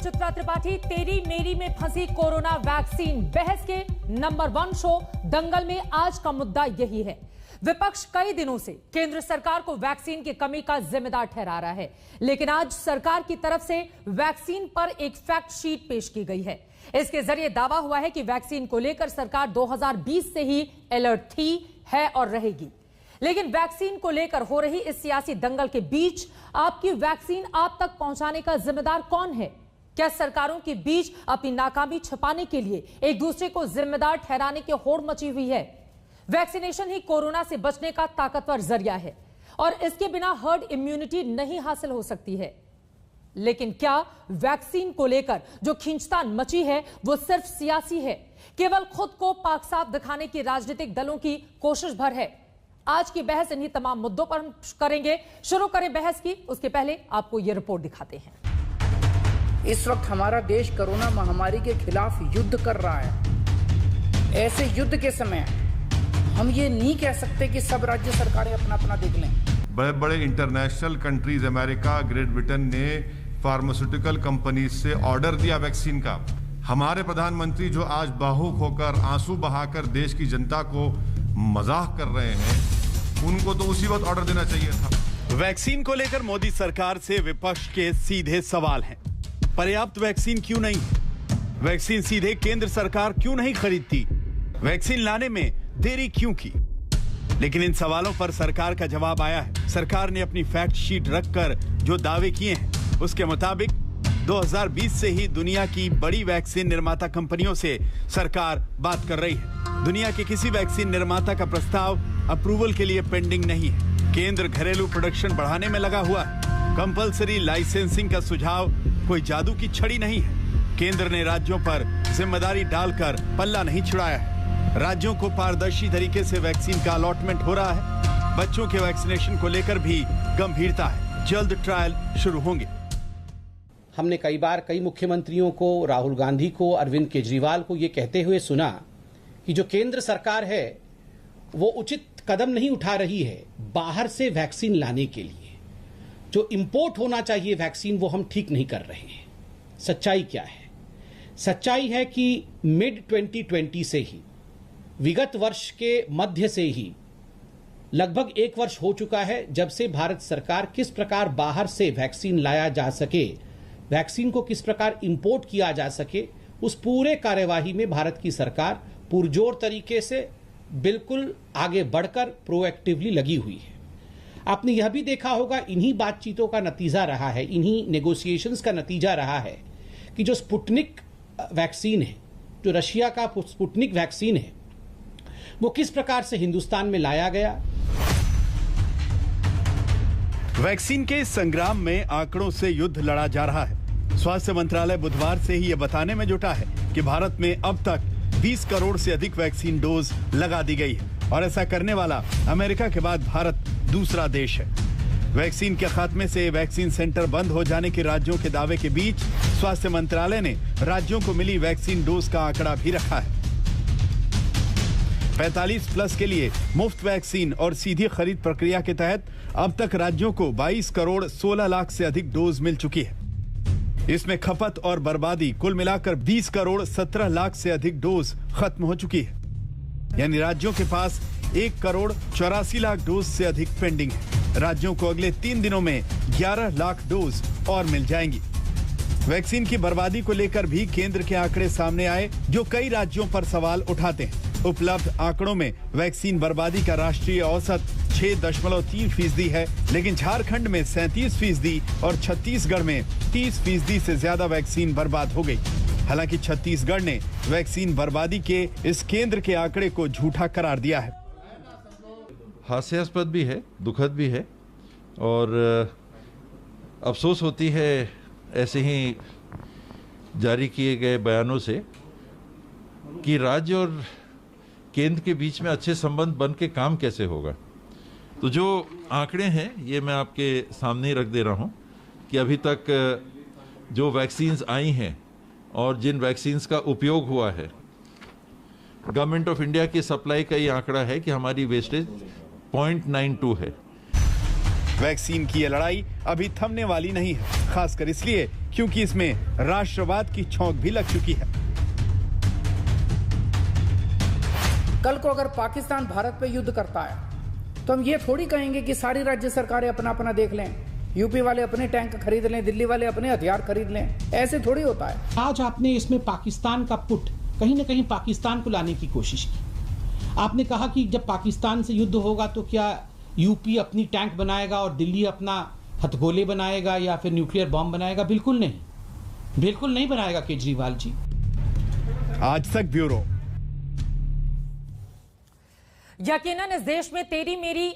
चित्रा त्रिपाठी। तेरी मेरी में फंसी कोरोना वैक्सीन, बहस के नंबर 1 शो दंगल में आज का मुद्दा यही है। विपक्ष कई दिनों से केंद्र सरकार को वैक्सीन की कमी का जिम्मेदार ठहरा रहा है, लेकिन आज सरकार की तरफ से वैक्सीन पर एक फैक्ट शीट पेश की गई है। इसके जरिए दावा हुआ है कि वैक्सीन को लेकर सरकार 2020 से ही अलर्ट थी, है और रहेगी। लेकिन वैक्सीन को लेकर हो रही इस सियासी दंगल के बीच आपकी वैक्सीन आप तक पहुंचाने का जिम्मेदार कौन है? क्या सरकारों के बीच अपनी नाकामी छिपाने के लिए एक दूसरे को जिम्मेदार ठहराने की होड़ मची हुई है? वैक्सीनेशन ही कोरोना से बचने का ताकतवर जरिया है और इसके बिना हर्ड इम्यूनिटी नहीं हासिल हो सकती है। लेकिन क्या वैक्सीन को लेकर जो खींचतान मची है वो सिर्फ सियासी है, केवल खुद को पाक साफ दिखाने की राजनीतिक दलों की कोशिश भर है? आज की बहस इन्हीं तमाम मुद्दों पर हम करेंगे। शुरू करें बहस की, उसके पहले आपको यह रिपोर्ट दिखाते हैं। इस वक्त हमारा देश कोरोना महामारी के खिलाफ युद्ध कर रहा है। ऐसे युद्ध के समय हम ये नहीं कह सकते कि सब राज्य सरकारें अपना अपना देख लें। बड़े बड़े international countries, America, great Britain ने फार्मास्यूटिकल कंपनीज से ऑर्डर दिया वैक्सीन का। हमारे प्रधानमंत्री जो आज भावुक होकर आंसू बहाकर देश की जनता को मजाक कर रहे हैं, उनको तो उसी वक्त ऑर्डर देना चाहिए था। वैक्सीन को लेकर मोदी सरकार से विपक्ष के सीधे सवाल हैं। पर्याप्त वैक्सीन क्यों नहीं? वैक्सीन सीधे केंद्र सरकार क्यों नहीं खरीदती? वैक्सीन लाने में देरी क्यों की? लेकिन इन सवालों पर सरकार का जवाब आया है। सरकार ने अपनी फैक्ट शीट रखकर जो दावे किए हैं उसके मुताबिक 2020 से ही दुनिया की बड़ी वैक्सीन निर्माता कंपनियों से सरकार बात कर रही है। दुनिया के किसी वैक्सीन निर्माता का प्रस्ताव अप्रूवल के लिए पेंडिंग नहीं है। केंद्र घरेलू प्रोडक्शन बढ़ाने में लगा हुआ है। कंपल्सरी लाइसेंसिंग का सुझाव कोई जादू की छड़ी नहीं है। केंद्र ने राज्यों पर जिम्मेदारी डालकर पल्ला नहीं छुड़ाया है। राज्यों को पारदर्शी तरीके से वैक्सीन का अलॉटमेंट हो रहा है। बच्चों के वैक्सीनेशन को लेकर भी गंभीरता है। जल्द ट्रायल शुरू होंगे। हमने कई बार कई मुख्यमंत्रियों को, राहुल गांधी को, अरविंद केजरीवाल को ये कहते हुए सुना कि जो केंद्र सरकार है वो उचित कदम नहीं उठा रही है बाहर से वैक्सीन लाने के लिए। जो इंपोर्ट होना चाहिए वैक्सीन वो हम ठीक नहीं कर रहे हैं। सच्चाई क्या है? सच्चाई है कि मिड 2020 से ही, विगत वर्ष के मध्य से ही लगभग 1 वर्ष हो चुका है जब से भारत सरकार किस प्रकार बाहर से वैक्सीन लाया जा सके, वैक्सीन को किस प्रकार इंपोर्ट किया जा सके, उस पूरे कार्यवाही में भारत की सरकार पुरजोर तरीके से बिल्कुल आगे बढ़कर प्रोएक्टिवली लगी हुई है। आपने यह भी देखा होगा, इन्हीं बातचीतों का नतीजा रहा है, इन्हीं नेगोशिएशंस का नतीजा रहा है कि जो स्पुतनिक वैक्सीन है, जो रशिया का स्पुतनिक वैक्सीन है, वो किस प्रकार से हिंदुस्तान में लाया गया। वैक्सीन के संग्राम में आंकड़ों से युद्ध लड़ा जा रहा है। स्वास्थ्य मंत्रालय बुधवार से ही यह बताने में जुटा है कि भारत में अब तक 20 करोड़ से अधिक वैक्सीन डोज लगा दी गई है और ऐसा करने वाला अमेरिका के बाद भारत दूसरा देश है। वैक्सीन के खात्मे से वैक्सीन सेंटर बंद हो जाने के राज्यों के दावे के बीच स्वास्थ्य मंत्रालय ने राज्यों को मिली वैक्सीन डोज का आंकड़ा भी रखा है। 45+ के लिए मुफ्त वैक्सीन और सीधी खरीद प्रक्रिया के तहत अब तक राज्यों को 22 करोड़ 16 लाख से अधिक डोज मिल चुकी है। इसमें खपत और बर्बादी कुल मिलाकर 20 करोड़ 17 लाख से अधिक डोज खत्म हो चुकी है। यानी राज्यों के पास 1 करोड़ 84 लाख डोज से अधिक पेंडिंग है। राज्यों को अगले 3 दिनों में 11 लाख डोज और मिल जाएंगी। वैक्सीन की बर्बादी को लेकर भी केंद्र के आंकड़े सामने आए, जो कई राज्यों पर सवाल उठाते हैं। उपलब्ध आंकड़ों में वैक्सीन बर्बादी का राष्ट्रीय औसत 6.3% है, लेकिन झारखंड में 37% और छत्तीसगढ़ में 30% से ज्यादा वैक्सीन बर्बाद हो गई। हालांकि छत्तीसगढ़ ने वैक्सीन बर्बादी के इस केंद्र के आंकड़े को झूठा करार दिया है। हास्यास्पद भी है, दुखद भी है और अफसोस होती है ऐसे ही जारी किए गए बयानों से कि राज्य और केंद्र के बीच में अच्छे संबंध बन के काम कैसे होगा। तो जो आंकड़े हैं ये मैं आपके सामने ही रख दे रहा हूँ कि अभी तक जो वैक्सीन्स आई हैं और जिन वैक्सीन्स का उपयोग हुआ है, गवर्नमेंट ऑफ इंडिया की सप्लाई का ये आंकड़ा है कि हमारी वेस्टेज 0.92 है। वैक्सीन की ये लड़ाई अभी थमने वाली नहीं है, खासकर इसलिए क्योंकि इसमें राष्ट्रवाद की छौंक भी लग चुकी है। कल को अगर पाकिस्तान भारत पे युद्ध करता है तो हम ये थोड़ी कहेंगे कि सारी राज्य सरकारें अपना अपना देख लें, यूपी वाले अपने टैंक खरीद लें, दिल्ली वाले अपने हथियार खरीद लें। ऐसे थोड़ी होता है। आज आपने इसमें पाकिस्तान का पुट कहीं ना कहीं पाकिस्तान को लाने की कोशिश की। आपने कहा कि जब पाकिस्तान से युद्ध होगा तो क्या यूपी अपनी टैंक बनाएगा और दिल्ली अपना हथगोले बनाएगा या फिर न्यूक्लियर बॉम्ब बनाएगा? बिल्कुल नहीं, बिल्कुल नहीं बनाएगा केजरीवाल जी। आज तक ब्यूरो। यकीनन इस देश में तेरी मेरी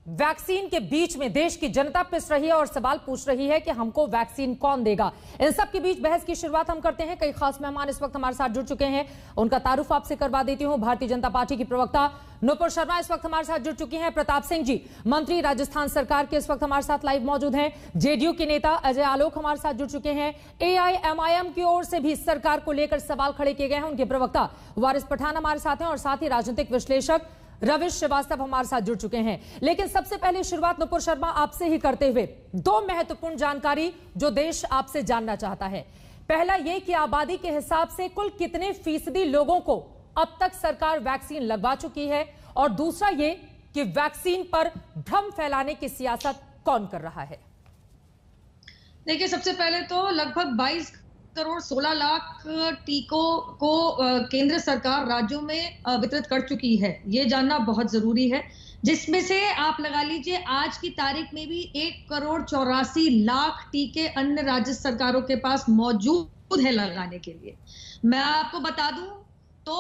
वैक्सीन के बीच में देश की जनता पिस रही है और सवाल पूछ रही है कि हमको वैक्सीन कौन देगा। इन सब के बीच बहस की शुरुआत हम करते हैं। कई खास मेहमान इस वक्त हमारे साथ जुड़ चुके हैं, उनका तारुफ आपसे करवा देती हूं। भारतीय जनता पार्टी की प्रवक्ता नुपुर शर्मा इस वक्त हमारे साथ जुड़ चुकी हैं। प्रताप सिंह जी, मंत्री राजस्थान सरकार के, इस वक्त हमारे साथ लाइव मौजूद हैं। जेडीयू के नेता अजय आलोक हमारे साथ जुड़ चुके हैं। एआईएमआईएम की ओर से भी सरकार को लेकर सवाल खड़े किए गए हैं, उनके प्रवक्ता वारिस पठान हमारे साथ हैं और साथ ही राजनीतिक विश्लेषक रविश श्रीवास्तव हमारे साथ जुड़ चुके हैं। लेकिन सबसे पहले शुरुआत नुपुर शर्मा आपसे ही करते हुए दो महत्वपूर्ण जानकारी जो देश आपसे जानना चाहता है। पहला ये कि आबादी के हिसाब से कुल कितने फीसदी लोगों को अब तक सरकार वैक्सीन लगवा चुकी है, और दूसरा ये कि वैक्सीन पर भ्रम फैलाने की सियासत कौन कर रहा है। देखिए, सबसे पहले तो लगभग 22 करोड़ 16 लाख टीकों को केंद्र सरकार राज्यों में वितरित कर चुकी है, ये जानना बहुत जरूरी है। जिसमें से आप लगा लीजिए आज की तारीख में भी 1 करोड़ 84 लाख टीके अन्य राज्य सरकारों के पास मौजूद है लगाने के लिए। मैं आपको बता दूं तो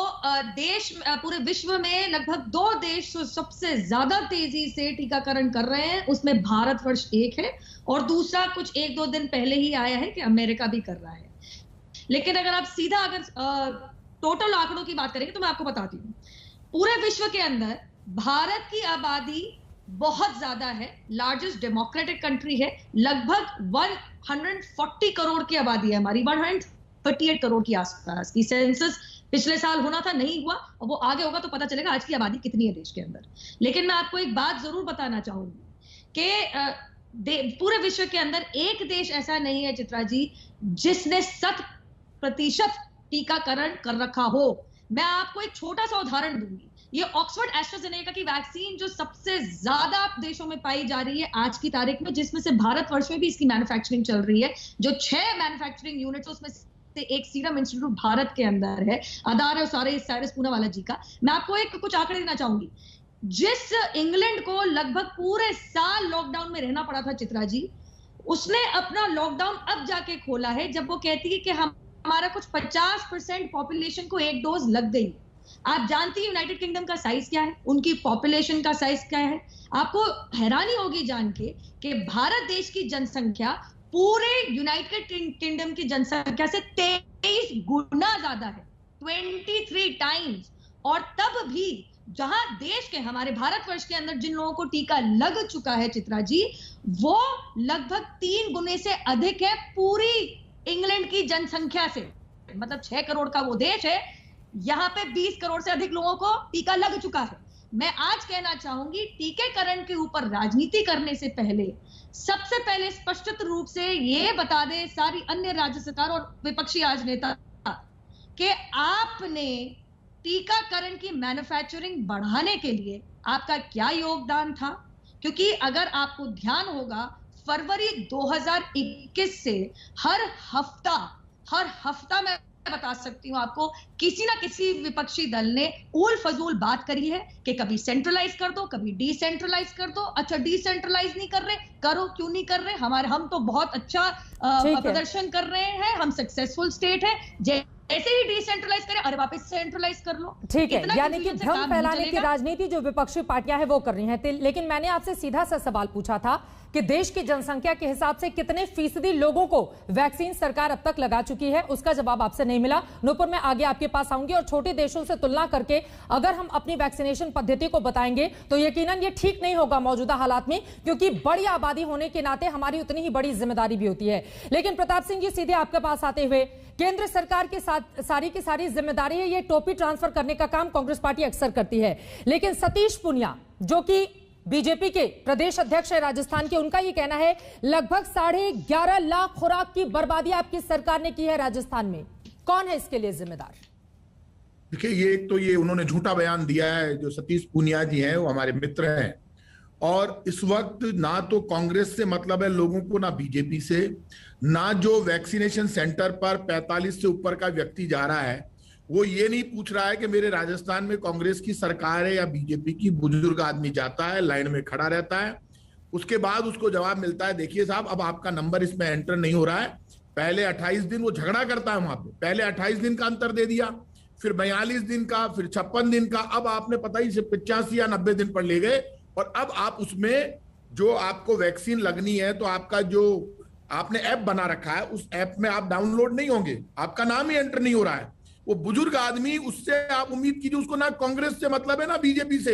देश पूरे विश्व में लगभग 2 देश सबसे ज्यादा तेजी से टीकाकरण कर रहे हैं, उसमें भारतवर्ष एक है और दूसरा कुछ 1-2 दिन पहले ही आया है कि अमेरिका भी कर रहा है। लेकिन अगर आप सीधा टोटल आंकड़ों की बात करेंगे तो मैं आपको बताती हूँ, पूरे विश्व के अंदर भारत की आबादी बहुत ज्यादा है, लार्जेस्ट डेमोक्रेटिक कंट्री है, लगभग 140 करोड़ की आबादी है हमारी, 138 करोड़ की आसपास की। सेंसस पिछले साल होना था, नहीं हुआ, और वो आगे होगा तो पता चलेगा आज की आबादी कितनी है देश के अंदर। लेकिन मैं आपको एक बात जरूर बताना चाहूंगी कि पूरे विश्व के अंदर एक देश ऐसा नहीं है चित्रा जी जिसने 100% टीकाकरण कर रखा हो। मैं आपको एक छोटा सा उदाहरण दूंगी। ये ऑक्सफोर्ड एस्ट्राजेनेका की वैक्सीन जो सबसे ज्यादा देशों में पाई जा रही है आज की तारीख में, जिसमें से भारतवर्ष में भी इसकी मैन्युफैक्चरिंग चल रही है, जो 6 मैन्युफैक्चरिंग यूनिट्स, उसमें से एक सीरम इंस्टीट्यूट भारत के अंदर है, आधार और साइरस पूनावाला जी का। मैं आपको कुछ आंकड़े देना चाहूंगी। जिस इंग्लैंड को लगभग पूरे साल लॉकडाउन में रहना पड़ा था चित्रा जी, उसने अपना लॉकडाउन अब जाके खोला है जब वो कहती है कि हमारा कुछ 50% पॉपुलेशन को 1 डोज लग गई। आप जानती हैं यूनाइटेड किंगडम का साइज क्या है, उनकी पॉपुलेशन का साइज क्या है। आपको हैरानी होगी जान के कि भारत देश की जनसंख्या पूरे यूनाइटेड किंगडम की जनसंख्या से 23 गुना ज्यादा है, 23 टाइम्स। और तब भी जहां देश के, हमारे भारतवर्ष के अंदर जिन लोगों को टीका लग चुका है चित्रा जी, वो लगभग 3 गुने से अधिक है पूरी इंग्लैंड की जनसंख्या से। मतलब 6 करोड़ का वो देश है, यहां पे 20 करोड़ से अधिक लोगों को टीका लग चुका है। मैं आज कहना चाहूंगी, टीकाकरण के ऊपर राजनीति करने से पहले सबसे पहले स्पष्ट रूप से ये बता दे सारी अन्य राज्य सरकार और विपक्षी आज नेता कि आपने टीकाकरण की मैन्युफैक्चरिंग बढ़ाने के लिए आपका क्या योगदान था। क्योंकि अगर आपको ध्यान होगा, फरवरी 2021 से हर हफ्ता मैं बता सकती हूं आपको, किसी ना किसी विपक्षी दल ने उल फजूल बात करी है कि कभी सेंट्रलाइज कर दो, कभी डिसेंट्रलाइज कर दो। अच्छा, डिसेंट्रलाइज नहीं कर रहे, करो, क्यों नहीं कर रहे? हम तो बहुत अच्छा प्रदर्शन कर रहे हैं, हम सक्सेसफुल स्टेट है, ऐसे ही डिसेंट्रलाइज करें, अरे वापस सेंट्रलाइज कर लो। ठीक है, यानी कि भ्रम फैलाने की राजनीति जो विपक्षी पार्टियां हैं वो कर रही हैं। लेकिन मैंने आपसे सीधा सा सवाल पूछा था कि देश की जनसंख्या के हिसाब से कितने फीसदी लोगों को वैक्सीन सरकार अब तक लगा चुकी है, उसका जवाब आपसे नहीं मिला। नुपुर, मैं आगे आपके पास आऊंगी और छोटे देशों से तुलना करके अगर हम अपनी वैक्सीनेशन पद्धति को बताएंगे तो यकीनन ये ठीक नहीं होगा मौजूदा हालात में, क्योंकि बड़ी आबादी होने के नाते हमारी उतनी ही बड़ी जिम्मेदारी भी होती है। लेकिन प्रताप सिंह जी, सीधे आपके पास आते हुए, केंद्र सरकार के साथ सारी की सारी जिम्मेदारी है, ये टोपी ट्रांसफर करने का काम कांग्रेस पार्टी अक्सर करती है। लेकिन सतीश पुनिया, जो कि बीजेपी के प्रदेश अध्यक्ष है राजस्थान के, उनका ये कहना है लगभग 11.5 लाख खुराक की बर्बादी आपकी सरकार ने की है राजस्थान में। कौन है इसके लिए जिम्मेदार? देखिए, ये एक तो ये उन्होंने झूठा बयान दिया है। जो सतीश पूनिया जी हैं वो हमारे मित्र हैं, और इस वक्त ना तो कांग्रेस से मतलब है लोगों को, ना बीजेपी से, ना जो वैक्सीनेशन सेंटर पर 45 से ऊपर का व्यक्ति जा रहा है वो ये नहीं पूछ रहा है कि मेरे राजस्थान में कांग्रेस की सरकार है या बीजेपी की। बुजुर्ग आदमी जाता है, लाइन में खड़ा रहता है, उसके बाद उसको जवाब मिलता है देखिए साहब अब आपका नंबर इसमें एंटर नहीं हो रहा है। पहले 28 दिन वो झगड़ा करता है वहां पे, पहले 28 दिन का अंतर दे दिया, फिर 42 दिन का, फिर 56 दिन का, अब आपने पता ही से 85 या 90 दिन पर ले गए। और अब आप उसमें जो आपको वैक्सीन लगनी है तो आपका जो आपने ऐप बना रखा है उस ऐप में आप डाउनलोड नहीं होंगे, आपका नाम ही एंटर नहीं हो रहा है। वो बुजुर्ग आदमी, उससे आप उम्मीद कीजिए, उसको ना कांग्रेस से मतलब है ना बीजेपी से।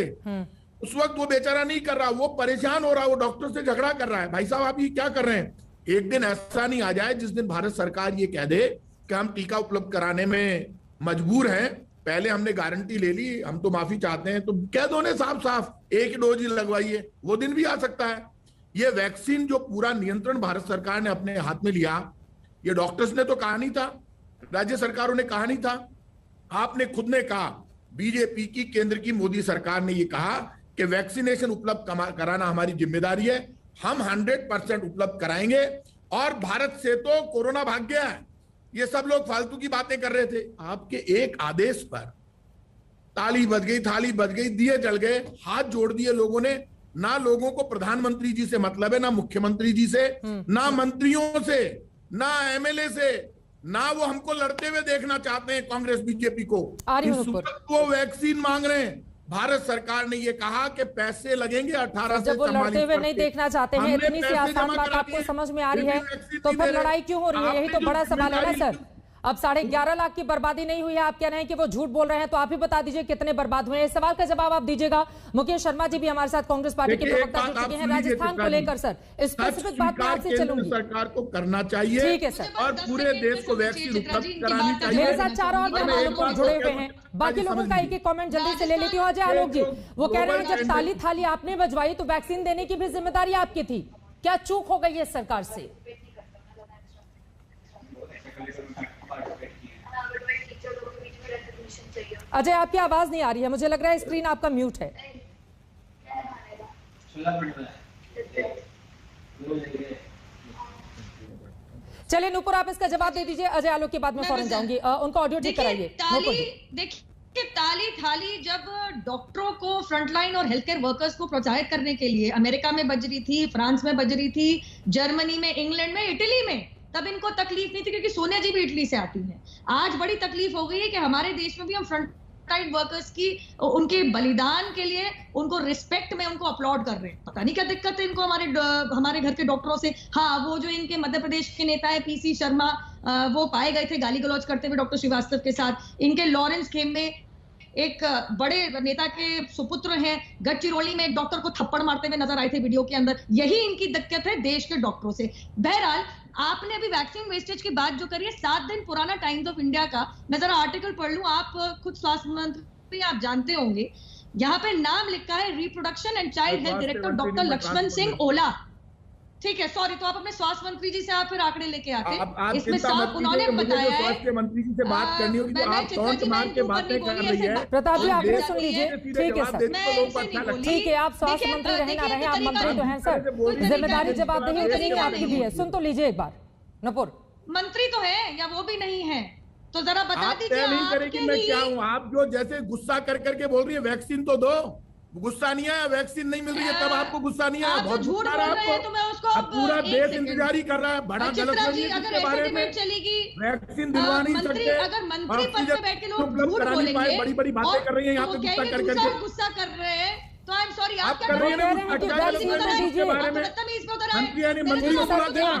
उस वक्त वो बेचारा नहीं कर रहा, वो परेशान हो रहा, वो डॉक्टर से झगड़ा कर रहा है। भाई साहब आप ये क्या कर रहे हैं? एक दिन ऐसा नहीं आ जाए जिस दिन भारत सरकार ये कह दे कि हम टीका उपलब्ध कराने में मजबूर हैं, पहले हमने गारंटी ले ली, हम तो माफी चाहते हैं, तो कह दो ने साफ साफ एक ही डोज ही लगवाइए। वो दिन भी आ सकता है। ये वैक्सीन जो पूरा नियंत्रण भारत सरकार ने अपने हाथ में लिया, ये डॉक्टर्स ने तो कहा नहीं था, राज्य सरकारों ने कहा नहीं था, आपने खुद ने कहा। बीजेपी की केंद्र की मोदी सरकार ने ये कहा कि वैक्सीनेशन उपलब्ध कराना हमारी जिम्मेदारी है, हम 100% उपलब्ध कराएंगे। और भारत से तो कोरोना भाग गया है। ये सब लोग फालतू की बातें कर रहे थे। आपके एक आदेश पर ताली बज गई, थाली बज गई, दिए जल गए, हाथ जोड़ दिए लोगों ने। ना लोगों को प्रधानमंत्री जी से मतलब है, ना मुख्यमंत्री जी से, ना मंत्रियों से, ना एमएलए से, ना वो हमको लड़ते हुए देखना चाहते हैं कांग्रेस बीजेपी को। इस वक्त वो वैक्सीन मांग रहे हैं। भारत सरकार ने ये कहा कि पैसे लगेंगे 18 से 44। जब वो लड़ते हुए नहीं देखना चाहते हैं, इतनी सी आसान बात आपको समझ में आ रही है, तो फिर लड़ाई क्यों हो रही है? यही तो बड़ा सवाल है ना सर। अब 11.5 लाख की बर्बादी नहीं हुई है, आप कह रहे हैं कि वो झूठ बोल रहे हैं, तो आप ही बता दीजिए कितने बर्बाद हुए हैं। इस सवाल का जवाब आप दीजिएगा। मुकेश शर्मा जी भी हमारे साथ कांग्रेस पार्टी के प्रवक्ता जुड़ चुके हैं राजस्थान को लेकर। सर स्पेसिफिक बात मैं आपसे चलूंगी। सरकार को करना चाहिए, ठीक है सर, और पूरे देश को वैक्सीन उपलब्ध करानी चाहिए। मेरे साथ 4 और मेहमानों जुड़े हुए हैं, बाकी लोगों का एक कमेंट जल्दी से ले लेती हूँ। अजय आलोक जी वो कह रहे हैं जब ताली थाली आपने बजवाई तो वैक्सीन देने की भी जिम्मेदारी आपकी थी, क्या चूक हो गई है सरकार से? अजय आपकी आवाज नहीं आ रही है, मुझे लग रहा है स्क्रीन आपका म्यूट है। चलिए नूपुर आप इसका जवाब दे दीजिए, अजय आलोक के बाद में फौरन जाऊंगी। उनका ऑडियो ठीक कराइए। देखिए ताली थाली जब डॉक्टरों को, फ्रंटलाइन और हेल्थ केयर वर्कर्स को प्रोत्साहित करने के लिए अमेरिका में बज रही थी, फ्रांस में बज रही थी, जर्मनी में, इंग्लैंड में, इटली में, तब इनको तकलीफ नहीं थी क्योंकि सोनिया जी भी इटली से आती हैं। आज बड़ी तकलीफ हो गई है कि हमारे देश में भी हम फ्रंट लाइन वर्कर्स की, उनके बलिदान के लिए उनको रिस्पेक्ट में उनको अपलॉड कर रहे हैं। पता नहीं क्या दिक्कत है इनको हमारे घर के डॉक्टरों से। हाँ, वो जो इनके मध्य प्रदेश के नेता है पीसी शर्मा, वो पाए गए थे गाली गलौज करते हुए डॉक्टर श्रीवास्तव के साथ। इनके लॉरेंस खेम्बे एक बड़े नेता के सुपुत्र हैं, गढ़चिरौली में एक डॉक्टर को थप्पड़ मारते हुए नजर आए थे वीडियो के अंदर। यही इनकी दिक्कत है देश के डॉक्टरों से। बहरहाल आपने अभी वैक्सीन वेस्टेज की बात जो करी है, 7 दिन पुराना टाइम्स ऑफ इंडिया का मैं जरा आर्टिकल पढ़ लूं, आप खुद स्वास्थ्य मंत्री आप जानते होंगे। यहाँ पे नाम लिखा है reproduction and child health director doctor Lakshman Singh Ola. ठीक है, सॉरी, तो आप अपने स्वास्थ्य मंत्री जी से आप फिर आंकड़े लेके आते। इसमें साफ उन्होंने बताया है, स्वास्थ्य मंत्री जी से बात करनी होगी, तो आप टॉन्ट मार के बातें कर रही है। प्रताप जी आंकड़े सुन लीजिए। ठीक है सर, ठीक है, आप स्वास्थ्य मंत्री रहे ना रहे, आप मंत्री तो हैं सर, जिम्मेदारी जवाबदेही उतनी ही आपकी भी है। सुन तो लीजिए एक बार। नूपुर मंत्री तो है या वो भी नहीं है, तो जरा बता दीजिए। नहीं करेगी, मैं क्या हूँ? आप जो जैसे गुस्सा कर करके बोल रही है वैक्सीन तो दो, गुस्सा नहीं आया, वैक्सीन नहीं मिल रही है तब आपको गुस्सा नहीं आया। बहुत झूठ बोल रहे हैं तो मैं उसको अब पूरा देश इंतजार ही कर रहा है। बड़ा गलत के बारे में चलेगी वैक्सीन दिलवा नहीं सकते, अगर मंत्री पद पे बैठ के लोग झूठ बोलेंगे, बड़ी बड़ी बातें कर रही है यहाँ पे गुस्सा कर करके। गुस्सा कर रहे हैं तो आई एम सॉरी, आप कर रही है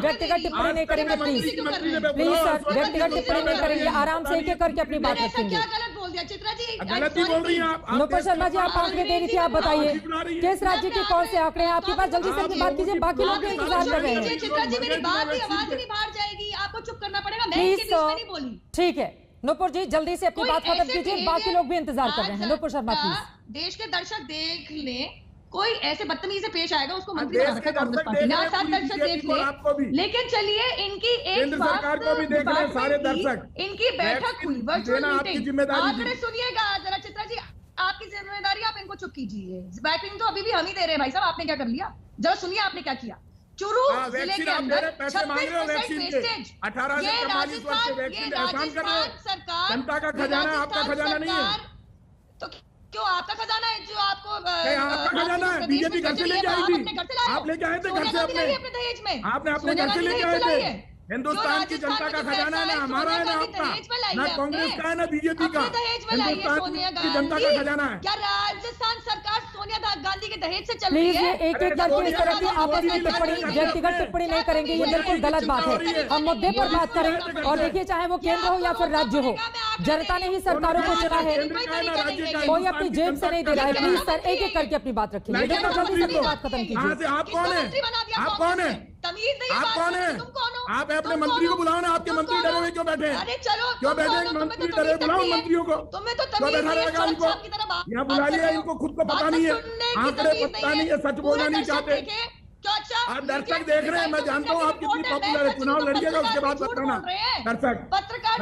व्यक्तिगत टिप्पणी नहीं करेंगे प्लीज सर, व्यक्तिगत टिप्पणी नहीं करेंगे, आराम से एक एक करके अपनी बात रखेंगे। गलत बोल दिया चित्रा जी, गलत ही बोल रही हैं आप। नूपुर शर्मा जी आप आंकड़े दे रही थी, आप बताइए किस राज्य के कौन से आंकड़े हैं आपके पास? जल्दी से अपनी बात कीजिए, बाकी लोग भी इंतजार कर रहे हैं। चित्रा जी मेरी बात की आवाज नहीं बाहर जाएगी, आपको चुप करना पड़ेगा, मैं इसके बीच में नहीं बोली। ठीक है नूपुर जी, जल्दी से अपनी बात खत्म कीजिए, बाकी लोग भी इंतजार कर रहे हैं। नूपुर शर्मा प्लीज। देश के दर्शक देख लें, कोई ऐसे बदतमीजी से पेश आएगा उसको मंत्री देश बना के रखा कांग्रेस दर्शक पार्टी ने। देख आज रहे सात हैं, दर्शक पूरी देख BJP को, आपको भी। ले, लेकिन चलिए इनकी एक केंद्र सरकार को भी देख रहे हैं सारे दर्शक। इनकी बैठक हुई, वर्चुअल देना आपकी मीटिंग। जिम्मेदारी आप थी। मेरे सुनिएगा जरा चित्रा जी, आपकी जिम्मेदारी, आप इनको चुप कीजिए। वैक्सीन तो अभी भी हम ही दे रहे हैं भाई साहब, आपने क्या कर लिया? जरा सुनिए आपने क्या किया। चुरू जिले के अंदर 26% 18 से 44 वर्ष के वैक्सीन का एहसान कर रहे हो। सरकार, जनता का खजाना आपका खजाना नहीं है। तो क्यों आपका खजाना है जो आपको आपका खजाना है? बीजेपी घर से लेके आई थी, आप लेके आए थे घर से अपने दहेज में, आपने अपने घर से लेके आए थे। हिंदुस्तान की जनता का खजाना है ना हमारा है ना आपका, ना कांग्रेस का है ना बीजेपी का, हिंदुस्तान की जनता का खजाना है। क्या राजस्थान सरकार सोनिया गांधी के दहेज से चल रही प्लीज है? ये एक एक करके इस तरह की आपस में टिप्पणी, व्यक्तिगत टिप्पणी नहीं करेंगे, ये बिल्कुल गलत बात है। हम मुद्दे पर बात करें। और देखिए, चाहे वो केंद्र हो या फिर राज्य हो, जनता ने ही सरकारों को चुना है, कोई अपनी जेब से नहीं दे रहा है। प्लीज सर, एक एक करके अपनी बात रखिए, जल्दी से अपनी बात खत्म कीजिए। आप कौन है? आप कौन है? आप कौन है? आप अपने मंत्री को बुलाओ ना, आपके मंत्री डरे हुए क्यों बैठे हैं? अरे चलो, क्यों बैठे हैं मंत्री डरे? बुलाओ मंत्रियों को, तुम्हें तो क्यों बैठा रहेगा इनको? यहाँ बुला लिया, इनको खुद को पता नहीं है, आंकड़े पता नहीं है, सच बोलना नहीं चाहते। आप दर्शक देख रहे हैं, मैं जानता हूँ आप कितनी पॉपुलर है, चुनाव लड़िएगा उसके बाद बताना। दर्शक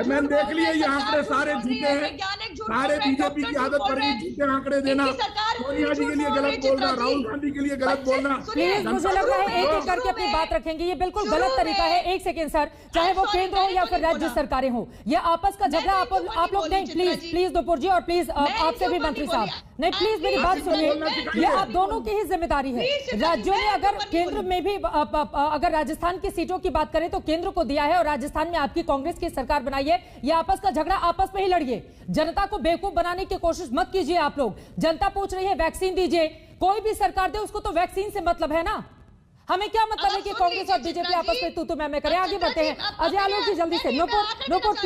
मैंने देख लिया, ये आंकड़े सारे झूठे हैं, सारे बीजेपी की आदत पड़ गई झूठे आंकड़े देना। सोनिया जी के लिए गलत बोलना, राहुल गांधी के लिए गलत बोलना। प्लीज, मुझे लग रहा है एक एक करके अपनी बात रखेंगे, ये बिल्कुल गलत तरीका है। एक सेकेंड सर, चाहे वो केंद्र हो या फिर राज्य सरकारें हो, ये आपस का झगड़ा आप लोग नहीं। प्लीज प्लीज दुपुर जी, और प्लीज आपसे भी मंत्री साहब, नहीं प्लीज मेरी बात सुनिए, ये आप दोनों की ही जिम्मेदारी है। राज्यों ने अगर केंद्र में भी अगर राजस्थान की सीटों की बात करें तो केंद्र को दिया है और राजस्थान में आपकी कांग्रेस की सरकार बनाई है। ये आपस का झगड़ा आपस में ही लड़िए, जनता को बेवकूफ बनाने की कोशिश मत कीजिए। आप लोग, जनता पूछ रही है वैक्सीन दीजिए, कोई भी सरकार दे उसको तो वैक्सीन से मतलब है ना। हमें क्या मतलब है कि कांग्रेस और बीजेपी आपस में तू मैं करें। आगे बढ़ते हैं। अजय आलोक जी जल्दी से, नोपुर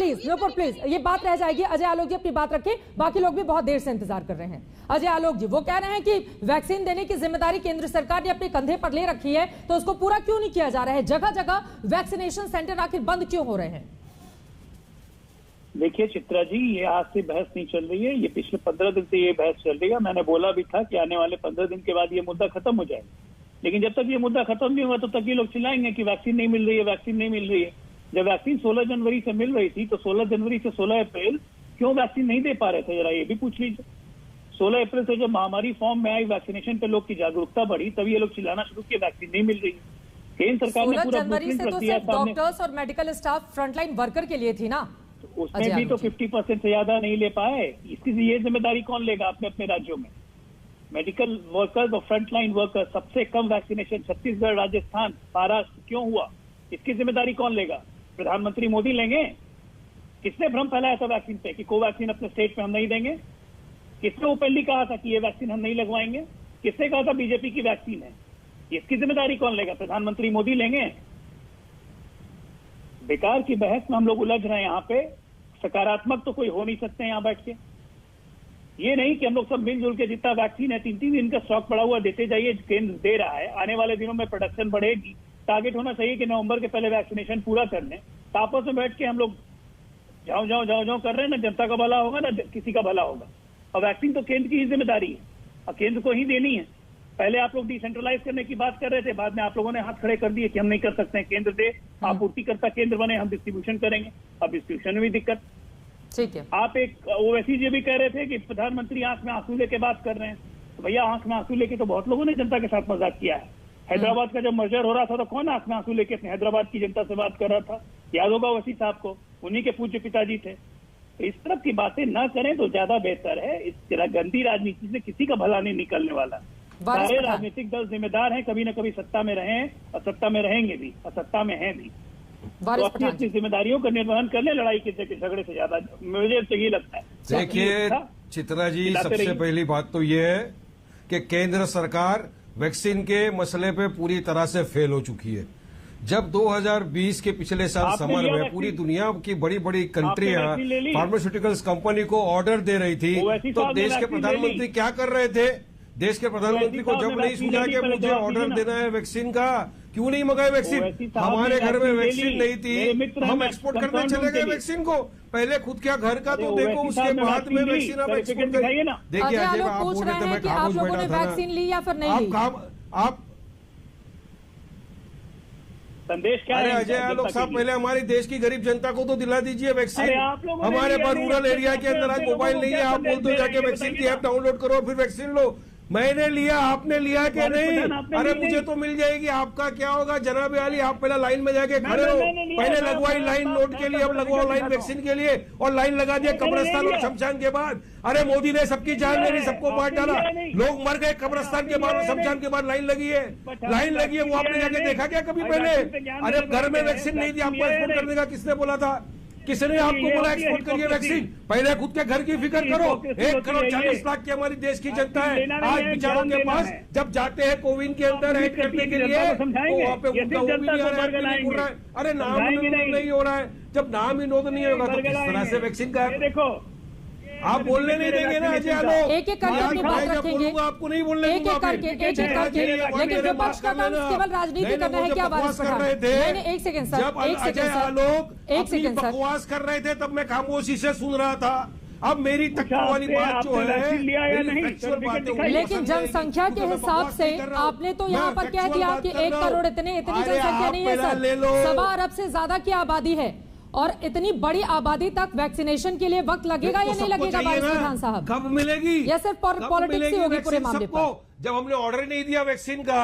प्लीज, ये बात रह जाएगी। अजय आलोक जी अपनी बात रखिए, बाकी लोग भी बहुत देर से इंतजार कर रहे हैं। अजय आलोक जी वो कह रहे हैं कि वैक्सीन देने की जिम्मेदारी केंद्र सरकार ने अपने कंधे पर ले रखी है, तो उसको पूरा क्यों नहीं किया जा रहा है? जगह जगह वैक्सीनेशन सेंटर आखिर बंद क्यों हो रहे हैं? देखिए चित्रा जी, ये आज से बहस नहीं चल रही है, ये पिछले 15 दिन से ये बहस चल रही है। मैंने बोला भी था कि आने वाले 15 दिन के बाद ये मुद्दा खत्म हो जाएगा, लेकिन जब तक ये मुद्दा खत्म नहीं हुआ तब तक ये लोग चिल्लाएंगे कि वैक्सीन नहीं मिल रही है, वैक्सीन नहीं मिल रही है। जब वैक्सीन 16 जनवरी से मिल रही थी तो 16 जनवरी से 16 अप्रैल क्यों वैक्सीन नहीं दे पा रहे थे, जरा ये भी पूछ लीजिए। 16 अप्रैल से जब महामारी फॉर्म में आई, वैक्सीनेशन पे लोग की जागरूकता बढ़ी, तभी ये लोग चिल्लाना शुरू किया वैक्सीन नहीं मिल रही है। केंद्र सरकार ने पूरा ब्लूप्रिंट रख दिया सामने। डॉक्टर्स और मेडिकल स्टाफ फ्रंटलाइन वर्कर के लिए थी ना, उसमें भी तो 50% से ज्यादा नहीं ले पाए। इसकी ये जिम्मेदारी कौन लेगा अपने अपने राज्यों में? मेडिकल वर्कर्स और फ्रंटलाइन वर्कर्स, सबसे कम वैक्सीनेशन छत्तीसगढ़, राजस्थान, महाराष्ट्र क्यों हुआ? इसकी जिम्मेदारी कौन लेगा? प्रधानमंत्री मोदी लेंगे? किसने भ्रम फैलाया था वैक्सीन पे कि कोवैक्सीन अपने स्टेट में हम नहीं देंगे? किसने ओपनली कहा था कि ये वैक्सीन हम नहीं लगवाएंगे? किसने कहा था बीजेपी की वैक्सीन है? इसकी जिम्मेदारी कौन लेगा? प्रधानमंत्री मोदी लेंगे? बेकार की बहस में हम लोग उलझ रहे हैं। यहाँ पे सकारात्मक तो कोई हो नहीं सकते यहाँ बैठ के। ये नहीं कि हम लोग सब मिलजुल के, जितना वैक्सीन है 3-3 दिन का स्टॉक पड़ा हुआ देते जाइए, केंद्र दे रहा है। आने वाले दिनों में प्रोडक्शन बढ़ेगी। टारगेट होना चाहिए कि नवंबर के पहले वैक्सीनेशन पूरा कर लें। तो आपस में बैठ के हम लोग जाओ कर रहे हैं ना, जनता का भला होगा ना किसी का भला होगा। और वैक्सीन तो केंद्र की ही जिम्मेदारी है और केंद्र को ही देनी है। पहले आप लोग डिसेंट्रलाइज करने की बात कर रहे थे, बाद में आप लोगों ने हाथ खड़े कर दिए कि हम नहीं कर सकते हैं, केंद्र दे, आपूर्तिकर्ता केंद्र बने, हम डिस्ट्रीब्यूशन करेंगे। अब डिस्ट्रीब्यूशन में भी दिक्कत। ठीक है, आप एक ओवैसी जी भी कह रहे थे कि प्रधानमंत्री आंख में आंसू लेके बात कर रहे हैं। तो भैया आंख में आंसू लेके तो बहुत लोगों ने जनता के साथ मजाक किया है। हैदराबाद का जब मर्जर हो रहा था तो कौन आंख में आंसू लेके अपने हैदराबाद की जनता से बात कर रहा था? याद होगा ओवैसी साहब को, उन्हीं के पूज्य पिताजी थे। तो इस तरह की बातें ना करें तो ज्यादा बेहतर है। इस तरह गंदी राजनीति से किसी का भला नहीं निकलने वाला। सारे राजनीतिक दल जिम्मेदार हैं, कभी न कभी सत्ता में रहे हैं और सत्ता में रहेंगे भी और सत्ता में हैं भी। तो अपनी अपनी जिम्मेदारियों का निर्वहन कर ले, लड़ाई के झगड़े से ज्यादा मुझे तो ये लगता है। देखिए चित्रा जी, सबसे पहली बात तो ये है कि केंद्र सरकार वैक्सीन के मसले पे पूरी तरह से फेल हो चुकी है। जब 2020 के पिछले साल समर में पूरी दुनिया की बड़ी बड़ी कंट्रियां फार्मास्यूटिकल्स कंपनी को ऑर्डर दे रही थी, तो देश के प्रधानमंत्री क्या कर रहे थे? देश के प्रधानमंत्री को जब नहीं सूझा कि मुझे ऑर्डर देना है वैक्सीन का क्यों नहीं मंगाए वैक्सीन? हमारे घर में वैक्सीन नहीं थी, हम एक्सपोर्ट करने चले गए वैक्सीन को। पहले खुद क्या घर का तो देखो, उसके बाद में वैक्सीन आप एक्सपोर्ट करिए ना। देखिए अजय आलोक पूछ रहे हैं कि आप लोगों ने वैक्सीन ली या फिर नहीं ली? आप संदेश क्या है? अजय आलोक साहब, पहले हमारी देश की गरीब जनता को तो दिला दीजिए वैक्सीन। हमारे पास रूरल एरिया के अंदर आज मोबाइल नहीं है, आप बोल दो जाके वैक्सीन की ऐप डाउनलोड करो फिर वैक्सीन लो। मैंने लिया, आपने लिया कि नहीं? अरे मुझे तो मिल जाएगी, आपका क्या होगा जनाब आली? आप पहले लाइन में जाके खड़े हो, पहले लगवाई लाइन नोट के लिए, अब लगवाओ लाइन वैक्सीन के लिए, और लाइन लगा दिया कब्रिस्तान और शमशान के बाद। अरे मोदी ने सबकी जान ले ली, सबको बांट डाला, लोग मर गए कब्रिस्तान के बाद, शमशान के बाद लाइन लगी है, लाइन लगी है। वो आपने जाके देखा क्या कभी पहले? अरे घर में वैक्सीन नहीं थी, आपको एक्सपोर्ट करने का किसने बोला था? किसने आपको बोला एक्सपोर्ट करिए वैक्सीन? पहले खुद के घर की फिक्र करो। 1,40,00,000 की हमारी देश की जनता है, आज बेचारों के पास जब जाते हैं कोविन के अंदर ऐड करने के लिए तो वहाँ पे उनका वो भी नहीं आ रहा है। अरे नाम नहीं हो रहा है, जब नाम ही नोट नहीं होगा तो किस तरह से वैक्सीन का? देखो आप बोलने नहीं देंगे ना अजय आलोक, एक एक करके अपनी बात रखेंगे, आपको नहीं बोलने एक एक करके, लेकिन विपक्ष का काम केवल राजनीति करना है क्या? बकवास कर रहे थे, एक सेकंड सर, जब अजय आलोक अपनी बकवास कर रहे थे तब मैं खामोशी से सुन रहा था। अब मेरी तक वाली बात जो है, लेकिन जनसंख्या के हिसाब से आपने तो यहाँ पर कह दिया कि 1 करोड़ इतनी जनसंख्या नहीं है सर, 1.25 अरब से ज्यादा की आबादी है, और इतनी बड़ी आबादी तक वैक्सीनेशन के लिए वक्त लगेगा या नहीं लगेगा वाइस प्रधान साहब? कब मिलेगी? या सिर्फ पॉलिटिक्स ही होगी पूरे मामले पर? जब हमने ऑर्डर नहीं दिया वैक्सीन का,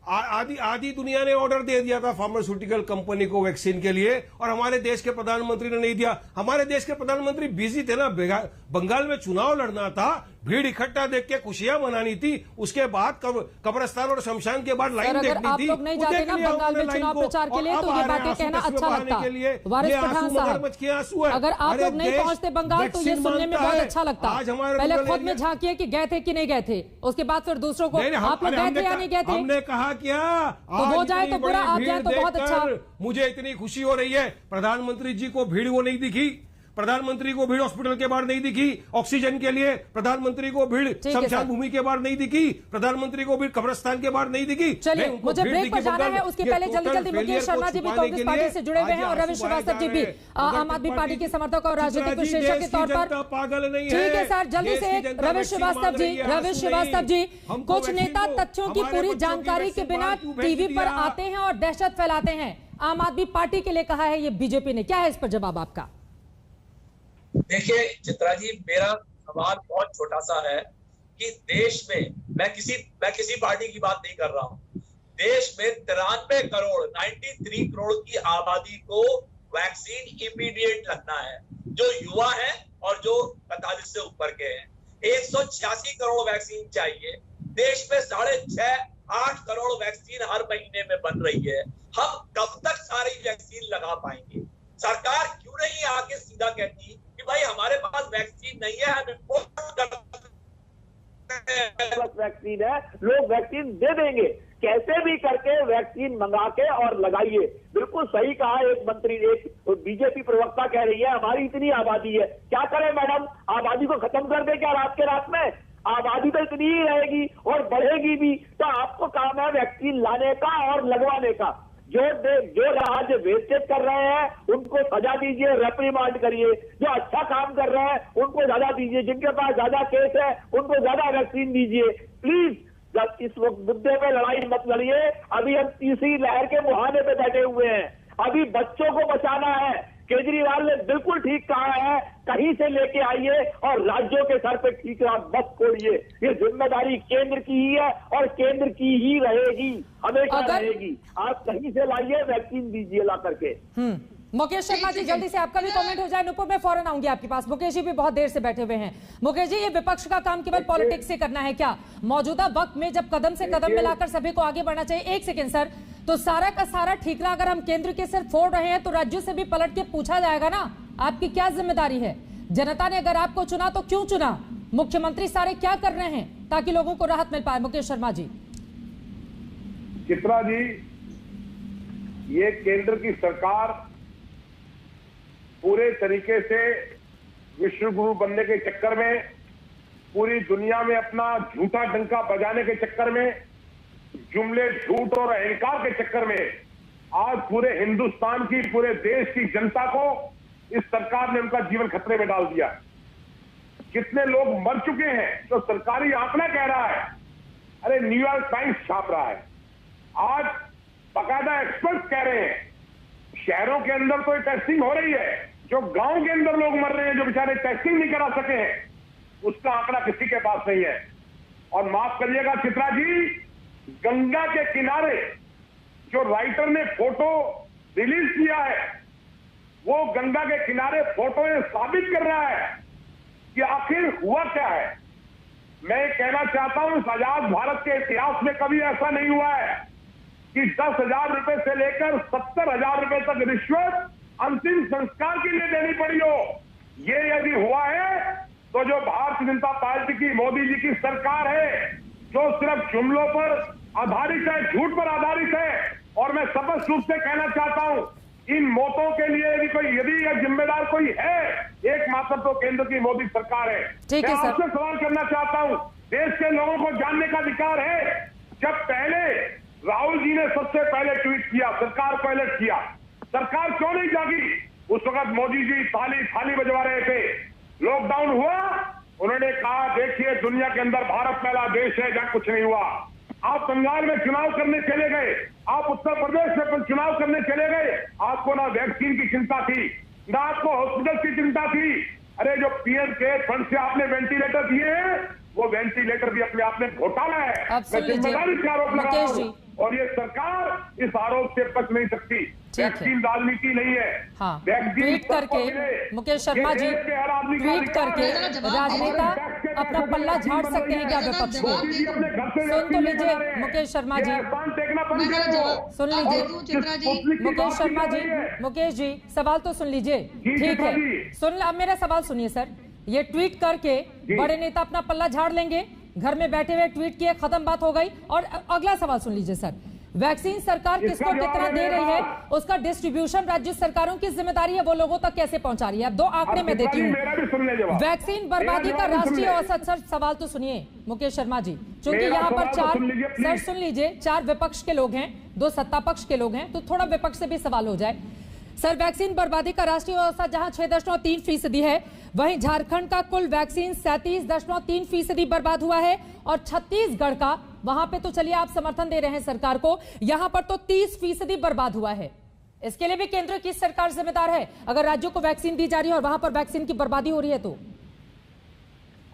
आधी दुनिया ने ऑर्डर दे दिया था फार्मास्यूटिकल कंपनी को वैक्सीन के लिए, और हमारे देश के प्रधानमंत्री ने नहीं दिया। हमारे देश के प्रधानमंत्री बिजी थे ना, बंगाल में चुनाव लड़ना था, भीड़ इकट्ठा देख के खुशियां मनानी थी, उसके बाद कब्रिस्तान और शमशान के बाद लाइन देखनी थी। आप लोग नहीं जाते ना बंगाल में चुनाव प्रचार के लिए तो ये बातें कहना अच्छा लगता है वारिस पठान साहब। अगर आप लोग नहीं पहुंचते बंगाल तो ये सुनने में बहुत अच्छा लगता। पहले खुद में झांकिए कि गए थे कि नहीं गए थे, उसके बाद फिर दूसरों को आप लोग गए थे या नहीं गए थे? हमने कहा क्या तो वो जाए तो बुरा, आप जाए तो बहुत अच्छा। मुझे इतनी खुशी हो रही है, प्रधानमंत्री जी को भीड़ वो नहीं दिखी, प्रधानमंत्री को भीड़ हॉस्पिटल के बाहर नहीं दिखी ऑक्सीजन के लिए, प्रधानमंत्री को भीड़ शमशान भूमि के बाहर नहीं दिखी, प्रधानमंत्री को भीड़ कब्रिस्तान के बाहर नहीं दिखी। चलिए मुझे ब्रेक पर जाना है, उसके पहले जल्दी जल्दी मुकेश शर्मा जी भी कांग्रेस पार्टी से जुड़े हुए हैं और रवि श्रीवास्तव जी भी आम आदमी पार्टी के समर्थक और राजनीतिक विश्लेषक के तौर पर। पागल नहीं ठीक है सर, जल्दी से रवि श्रीवास्तव जी, कुछ नेता तथ्यों की पूरी जानकारी के बिना टीवी पर आते हैं और दहशत फैलाते हैं। आम आदमी पार्टी के लिए कहा है ये बीजेपी ने, क्या है इस पर जवाब आपका? देखिए चित्रा जी, मेरा सवाल बहुत छोटा सा है कि देश में, मैं किसी पार्टी की बात नहीं कर रहा हूं, देश में 93 करोड़ 93 करोड़ की आबादी को वैक्सीन इमीडिएट लगना है, जो युवा है और जो 45 से ऊपर के हैं। 186 करोड़ वैक्सीन चाहिए। देश में 6.5-8 करोड़ वैक्सीन हर महीने में बन रही है। हम कब तक सारी वैक्सीन लगा पाएंगे? सरकार क्यों नहीं आके सीधा कहती कि भाई हमारे पास वैक्सीन नहीं है, हम इम्पोर्ट करते हैं। वैक्सीन है, लोग वैक्सीन दे देंगे, कैसे भी करके वैक्सीन मंगा के और लगाइए। बिल्कुल सही कहा एक मंत्री, एक बीजेपी प्रवक्ता कह रही है हमारी इतनी आबादी है, क्या करें मैडम? आबादी को खत्म कर दे क्या रात के रात में? आबादी तो इतनी ही रहेगी और बढ़ेगी भी। तो आपको काम है वैक्सीन लाने का और लगवाने का। जो राज्य वेस्टेज कर रहे हैं उनको सजा दीजिए, रेप्रीमांड करिए। जो अच्छा काम कर रहे हैं उनको ज्यादा दीजिए, जिनके पास ज्यादा केस है उनको ज्यादा वैक्सीन दीजिए। प्लीज इस मुद्दे पे लड़ाई मत लड़िए। अभी हम तीसरी लहर के मुहाने पे बैठे हुए हैं, अभी बच्चों को बचाना है। केजरीवाल ने बिल्कुल ठीक कहा है, कहीं से लेके आइए और राज्यों के सर पे ठीकरा मत छोड़िए। ये जिम्मेदारी केंद्र की ही है और केंद्र की ही रहेगी, हमेशा रहेगी। आप कहीं से लाइए, वैक्सीन दीजिए ला करके। मुकेश शर्मा जी जल्दी से आपका भी कमेंट हो जाए। नुपुर मैं फौरन आऊंगी आपके पास। मुकेश जी भी बहुत देर से बैठे हुए हैं। मुकेश जी, ये विपक्ष का काम केवल पॉलिटिक्स से करना है क्या? मौजूदा वक्त में जब कदम से कदम मिलाकर सभी को आगे बढ़ना चाहिए। एक सेकेंड सर, तो सारा का सारा ठीकरा अगर हम केंद्र के सिर्फ फोड़ रहे हैं तो राज्यों से भी पलट के पूछा जाएगा ना, आपकी क्या जिम्मेदारी है? जनता ने अगर आपको चुना तो क्यों चुना? मुख्यमंत्री सारे क्या कर रहे हैं ताकि लोगों को राहत मिल पाए? मुकेश शर्मा जी। चित्रा जी, ये केंद्र की सरकार पूरे तरीके से विश्व गुरु बनने के चक्कर में, पूरी दुनिया में अपना झूठा डंका बजाने के चक्कर में जुमले, झूठ और अहंकार के चक्कर में आज पूरे हिंदुस्तान की, पूरे देश की जनता को इस सरकार ने उनका जीवन खतरे में डाल दिया। कितने लोग मर चुके हैं तो सरकारी आंकड़ा कह रहा है। अरे न्यूयॉर्क टाइम्स छाप रहा है, आज बाकायदा एक्सपर्ट कह रहे हैं शहरों के अंदर तो टेस्टिंग हो रही है, जो गांव के अंदर लोग मर रहे हैं, जो बेचारे टेस्टिंग नहीं करा सके हैं, उसका आंकड़ा किसी के पास नहीं है। और माफ करिएगा चित्रा जी, गंगा के किनारे जो राइटर ने फोटो रिलीज किया है, वो गंगा के किनारे फोटो ये साबित कर रहा है कि आखिर हुआ क्या है। मैं कहना चाहता हूं, इस आजाद भारत के इतिहास में कभी ऐसा नहीं हुआ है कि 10,000 रुपए से लेकर 70,000 रुपए तक रिश्वत अंतिम संस्कार के लिए देनी पड़ी हो। ये यदि हुआ है तो जो भारतीय जनता पार्टी की, मोदी जी की सरकार है, जो सिर्फ जुमलों पर आधारित है, झूठ पर आधारित है, और मैं स्पष्ट रूप से कहना चाहता हूं, इन मौतों के लिए यदि यह जिम्मेदार कोई है, एकमात्र तो केंद्र की मोदी सरकार है। मैं आपसे सवाल करना चाहता हूं, देश के लोगों को जानने का अधिकार है। जब पहले राहुल जी ने सबसे पहले ट्वीट किया, सरकार को अलर्ट किया, सरकार क्यों नहीं जागी? उस वक्त मोदी जी थाली बजवा रहे थे। लॉकडाउन हुआ, उन्होंने कहा देखिए दुनिया के अंदर भारत पहला देश है जहां कुछ नहीं हुआ। आप बंगाल में चुनाव करने चले गए, आप उत्तर प्रदेश में चुनाव करने चले गए, आपको ना वैक्सीन की चिंता थी, ना आपको हॉस्पिटल की चिंता थी। अरे जो पीएम केयर्स फंड से आपने वेंटिलेटर दिए हैं, वो वेंटिलेटर भी अपने आप में घोटाला है। मैं जिम्मेदारी से आरोप लगा रहा हूं, और ये सरकार इस आरोप से बच नहीं सकती। वैक्सीन राजनीति नहीं है। हाँ, ट्वीट करके मुकेश शर्मा जी ट्वीट करके राजनेता अपना पल्ला झाड़ सकते हैं क्या विपक्ष को? सुन तो लीजिए मुकेश शर्मा जी, सुन लीजिए मुकेश शर्मा जी, मुकेश जी सवाल तो सुन लीजिए, ठीक है? सुन, अब मेरा सवाल सुनिए सर। ये ट्वीट करके बड़े नेता अपना पल्ला झाड़ लेंगे, घर में बैठे हुए ट्वीट किए, खत्म, बात हो गई। और अगला सवाल सुन लीजिए सर, वैक्सीन सरकार किसको कितना दे रही है, उसका डिस्ट्रीब्यूशन राज्य सरकारों की जिम्मेदारी है, वो लोगों तक कैसे पहुंचा रही है? अब 2 आंकड़े में देती हूँ। वैक्सीन बर्बादी का राष्ट्रीय औसत, सर सवाल तो सुनिए मुकेश शर्मा जी, क्योंकि यहाँ पर 4 सर सुन लीजिए, 4 विपक्ष के लोग हैं, 2 सत्ता पक्ष के लोग हैं, तो थोड़ा विपक्ष से भी सवाल हो जाए। सर, वैक्सीन बर्बादी का राष्ट्रीय औसत जहां 6.3% है, वहीं झारखंड का कुल वैक्सीन 37.3% बर्बाद हुआ है, और छत्तीसगढ़ का, वहां पे तो चलिए आप समर्थन दे रहे हैं सरकार को, यहां पर तो 30% बर्बाद हुआ है। इसके लिए भी केंद्र की सरकार जिम्मेदार है अगर राज्यों को वैक्सीन दी जा रही है और वहां पर वैक्सीन की बर्बादी हो रही है तो?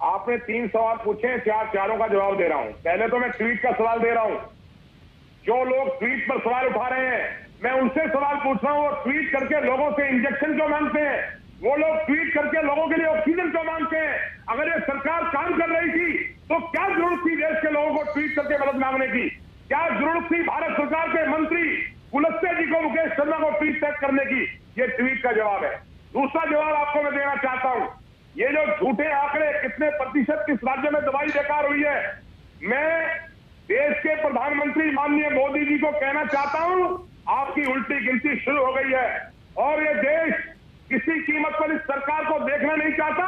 आपने 3 सवाल पूछे, चारों का जवाब दे रहा हूं। पहले तो मैं ट्वीट का सवाल दे रहा हूं। जो लोग ट्वीट पर सवाल उठा रहे हैं, मैं उनसे सवाल पूछ रहा हूं, और ट्वीट करके लोगों से इंजेक्शन क्यों मांगते हैं? वो लोग ट्वीट करके लोगों के लिए ऑक्सीजन क्यों मांगते हैं? अगर ये सरकार काम कर रही थी तो क्या जरूरत थी देश के लोगों को ट्वीट करके मदद मांगने की? क्या जरूरत थी भारत सरकार के मंत्री कुलस्ते जी को, मुकेश शर्मा को ट्वीट तक करने की? ये ट्वीट का जवाब है। दूसरा जवाब आपको मैं देना चाहता हूं, ये जो झूठे आंकड़े, कितने प्रतिशत किस राज्य में दवाई बेकार हुई है, मैं देश के प्रधानमंत्री माननीय मोदी जी को कहना चाहता हूं, आपकी उल्टी गिनती शुरू हो गई है, और ये देश किसी कीमत पर इस सरकार को देखना नहीं चाहता,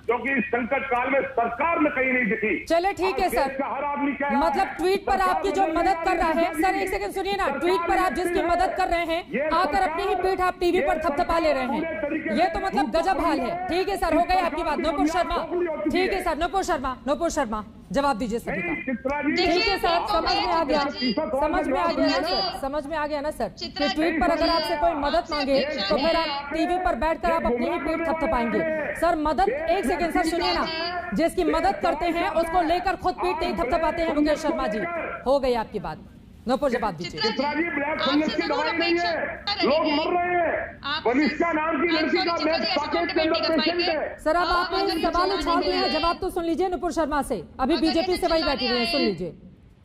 क्योंकि इस संकट काल में सरकार में कहीं नहीं दिखी। चले ठीक है सर, हर आदमी मतलब ट्वीट पर आपकी जो मदद कर रहा है, सर एक सेकंड सुनिए ना, ट्वीट पर आप जिसकी मदद कर रहे हैं, आकर अपनी ही पीठ आप टीवी पर थपथपा ले रहे हैं, ये तो मतलब गजब हाल है। ठीक है सर, हो गई आपकी बात। नूपुर शर्मा, ठीक है सर, नूपुर शर्मा जवाब दीजिए सभी का। ठीक है सर, समझ में आ गया, समझ में आ गया ना सर, समझ में आ गया ना सर कि ट्वीट पर अगर आपसे कोई मदद मांगे तो फिर आप टीवी पर बैठकर आप अपनी ही पीठ थपथपाएंगे। सर मदद, एक सेकंड सर सुनिए ना, जिसकी मदद करते हैं उसको लेकर खुद पीठ नहीं थपथपाते हैं मुकेश शर्मा जी। हो गई आपकी बात, नूपुर जवाब दीजिए। लोग मर रहे हैं, वनिष्ठा नाम की लड़की का सर अब आपने सवाल उछाल दिया है, जवाब तो सुन लीजिए नूपुर शर्मा से, अभी बीजेपी से वही बैठी हुई है, सुन लीजिए।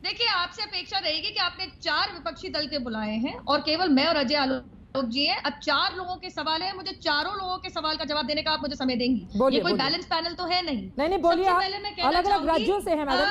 देखिए, आपसे अपेक्षा रहेगी कि आपने 4 विपक्षी दल के बुलाए हैं और केवल मैं और अजय आलोक जी हैं। अब 4 लोगों के सवाल है, मुझे चारों लोगों के सवाल का जवाब देने का आप मुझे समय देंगी? ये कोई बैलेंस पैनल तो है नहीं। नहीं बोलिए, अलग अलग राज्यों से है मैडम।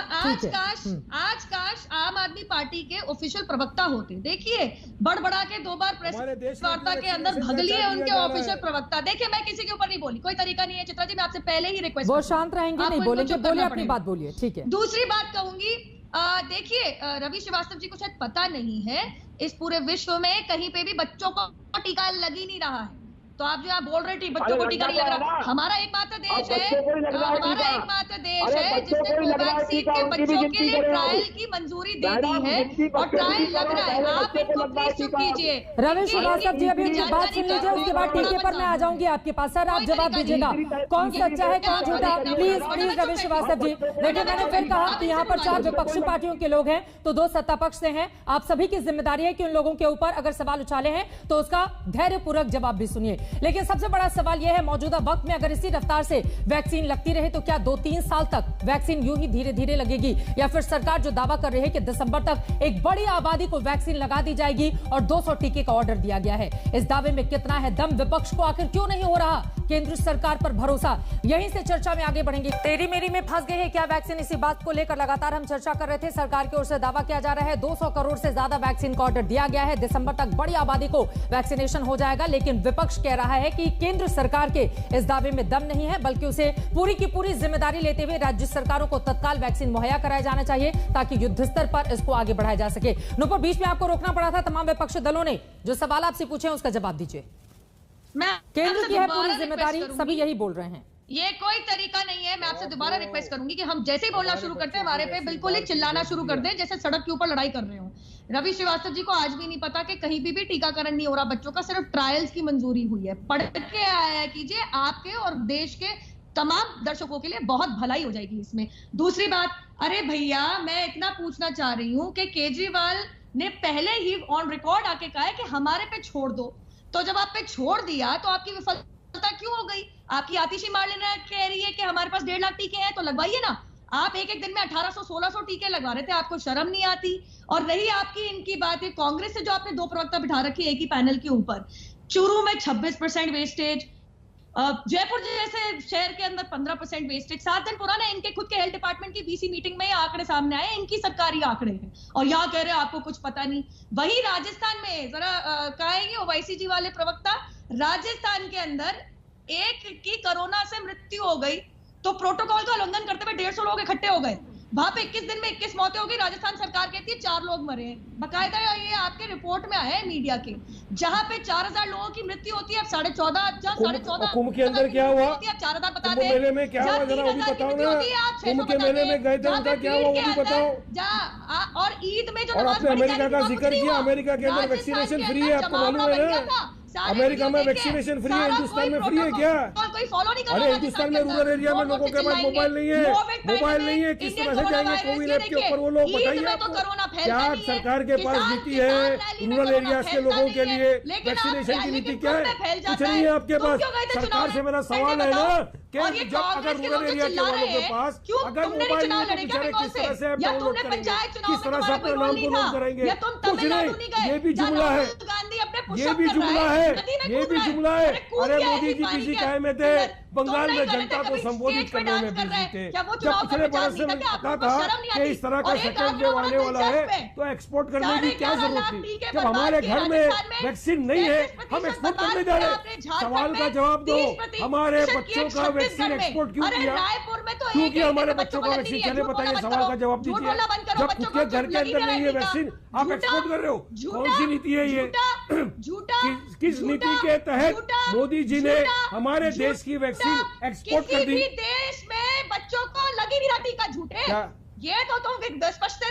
आज काश आम आदमी पार्टी के ऑफिशियल प्रवक्ता होते। देखिए, बड़बड़ा के 2 बार प्रेस वार्ता के अंदर भग लिए उनके ऑफिशियल प्रवक्ता। देखिए, मैं किसी के ऊपर नहीं बोली, कोई तरीका नहीं है। चित्रा जी, मैं आपसे पहले ही रिक्वेस्ट, वो शांत रहेंगे, नहीं बोलेंगे, बोलिए अपनी बात, बोलिए, ठीक है। दूसरी बात कहूंगी, देखिए, रवि श्रीवास्तव जी को शायद पता नहीं है, इस पूरे विश्व में कहीं पे भी बच्चों को टीका लग ही नहीं रहा है। तो आप जो आप बोल रहे थे बच्चों को टीका नहीं लग रहा, हमारा एकमात्र देश है, हमारा एकमात्र देश है जिसने कोवैक्सीन के बच्चों के लिए ट्रायल की मंजूरी दे दी है और ट्रायल लग रहा है। आप इनको प्लीज चुप कीजिए। रवि श्रीवास्तव जी अभी बात सुन लीजिए, उसके बाद टीके पर मैं आ जाऊंगी आपके पास। सर आप जवाब दीजिएगा, कौन सच्चा है कौन झूठा, प्लीज प्लीज रवि श्रीवास्तव जी। देखिए मैंने फिर कहा कि यहाँ पर 4 विपक्षी पार्टियों के लोग हैं तो 2 सत्ता पक्ष से हैं। आप सभी की जिम्मेदारी है कि उन लोगों के ऊपर अगर सवाल उछाले हैं तो उसका धैर्यपूर्वक जवाब भी सुनिए। लेकिन सबसे बड़ा सवाल यह है, मौजूदा वक्त में अगर इसी रफ्तार से वैक्सीन लगती रहे तो क्या 2-3 साल तक वैक्सीन यूं ही धीरे धीरे लगेगी, या फिर सरकार जो दावा कर रही है कि दिसंबर तक एक बड़ी आबादी को वैक्सीन लगा दी जाएगी और 200 टीके का ऑर्डर दिया गया है। इस दावे में कितना है दम, विपक्ष को आखिर क्यों नहीं हो रहा केंद्र सरकार पर भरोसा? यहीं से चर्चा में आगे बढ़ेंगे। तेरी मेरी में फंस गए हैं क्या वैक्सीन, इसी बात को लेकर लगातार हम चर्चा कर रहे थे। सरकार की ओर से दावा किया जा रहा है 200 करोड़ से ज्यादा वैक्सीन का ऑर्डर दिया गया है, दिसंबर तक बड़ी आबादी को वैक्सीनेशन हो जाएगा। लेकिन विपक्ष कह रहा है कि केंद्र सरकार के इस दावे में दम नहीं है, बल्कि उसे पूरी की पूरी जिम्मेदारी लेते हुए राज्य सरकारों को तत्काल वैक्सीन मुहैया कराया जाना चाहिए ताकि युद्ध स्तर पर इसको आगे बढ़ाया जा सके। नुपुर, बीच में आपको रोकना पड़ा था, तमाम विपक्षी दलों ने जो सवाल आपसे पूछे उसका जवाब दीजिए। केंद्र की है पूरी जिम्मेदारी, सभी यही बोल रहे हैं। ये कोई तरीका नहीं है। मैं आपसे दोबारा रिक्वेस्ट करूंगी कि हम जैसे ही बोलना शुरू करते हैं हमारे पे बिल्कुल ही चिल्लाना शुरू कर दें जैसे सड़क के ऊपर लड़ाई कर रहे हो। रवि श्रीवास्तव जी को आज भी नहीं पता कि कहीं भी टीकाकरण नहीं हो रहा बच्चों का, सिर्फ ट्रायल्स की मंजूरी हुई है। पढ़ के आया कीजिए, आपके और देश के तमाम दर्शकों के लिए बहुत भलाई हो जाएगी इसमें। दूसरी बात, अरे भैया मैं इतना पूछना चाह रही हूँ कि केजरीवाल ने पहले ही ऑन रिकॉर्ड आके कहा है कि हमारे पे छोड़ दो, तो जब आप पे छोड़ दिया तो आपकी विफलता क्यों हो गई? आपकी आतिशी मार्लेना कह रही है कि हमारे पास 1.5 लाख टीके हैं तो लगवाइए ना। आप एक दिन में 1800-1600 टीके लगवा रहे थे, आपको शर्म नहीं आती? और रही आपकी इनकी बात है कांग्रेस से जो आपने 2 प्रवक्ता बिठा रखी है एक ही पैनल के ऊपर, चूरू में 26% वेस्टेज, जयपुर जैसे शहर के अंदर 15% वेस्टेज। 7 दिन पुराना इनके खुद के हेल्थ डिपार्टमेंट की बीसी मीटिंग में आंकड़े सामने आए, इनकी सरकारी आंकड़े हैं और यहाँ कह रहे हैं आपको कुछ पता नहीं। वही राजस्थान में जरा कहेंगे ओवैसी जी वाले प्रवक्ता, राजस्थान के अंदर एक की कोरोना से मृत्यु हो गई तो प्रोटोकॉल का उल्लंघन करते हुए 150 लोग इकट्ठे हो गए। वहां पे 21 दिन में 21 मौतें हो गई। राजस्थान सरकार कहती है 4 लोग मरे हैं। बकायदा ये आपके रिपोर्ट में आया है मीडिया के, जहां पे 4000 लोगों की मृत्यु होती है, अब 14.5 कुंभ के अंदर क्या हुआ? 4000 बता कुंभ मेले में क्या हुआ जरा वो भी बताओ ना। कुंभ के मेले में गए थे, उनका क्या हुआ वो भी बताओ। और ईद में जो आपने अमेरिका का जिक्र किया, अमेरिका के अंदर वैक्सीनेशन फ्री है, आपको मालूम है ना? अमेरिका में वैक्सीनेशन फ्री है, हिंदुस्तान में फ्री है क्या? कोई फॉलो नहीं कर रहा। अरे हिंदुस्तान में रूरल एरिया में लोगों के पास मोबाइल नहीं है, मोबाइल नहीं है, किस तरह से जाएंगे कोविड ऐप के ऊपर? वो लोग बताइए क्या सरकार के पास नीति है रूरल एरिया के लोगों के लिए? वैक्सीनेशन की नीति क्या है? कुछ नहीं है आपके पास। सरकार से मेरा सवाल है ना कि जब अगर रूरल एरिया के वालों के पास अगर मोबाइल नहीं है तो बेचारे किस तरह से डाउनलोड करेंगे, किस तरह से अपने नाम को लोड करेंगे? कुछ नहीं, ये भी जुमला है, ये भी जुमला है, ये भी जुमला है। अरे मोदी जी किसी काय में थे, बंगाल में जनता को संबोधित करने में बिजी थे। जब पिछले बरस से पता था कि इस तरह का सेकेंड वेव आने वाला है तो एक्सपोर्ट करने की क्या जरूरत थी? जब हमारे घर में वैक्सीन नहीं है हम एक्सपोर्ट करने जा रहे हैं। सवाल का जवाब दो, हमारे बच्चों का वैक्सीन एक्सपोर्ट क्यों किया? क्योंकि हमारे बच्चों का वैक्सीन चले, बताइए सवाल का जवाब दीजिए। जब खुद के घर के अंदर नहीं है वैक्सीन, आप एक्सपोर्ट कर रहे हो, कौन सी नीति है ये? किस नीति के तहत मोदी जी ने हमारे देश की वैक्सीन एक्सपोर्ट कर दी? देश में बच्चों को लगी नहीं रहा टीका। झूठे, ये तो तुम स्पष्ट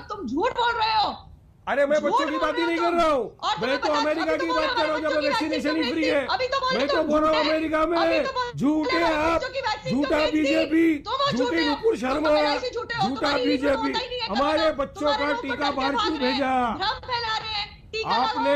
तुम झूठ बोल रहे हो। अरे मैं बच्चों की बात ही नहीं कर रहा हूँ, मैं तो अमेरिका की बात कर रहा हूँ जब वैक्सीनेशन ही फ्री है। मैं तो बोल रहा हूँ अमेरिका में झूठे आप, झूठा बीजेपी, झूठी नुपुर शर्मा, झूठा बीजेपी। हमारे बच्चों का टीका बाहर क्यों भेजा आपने?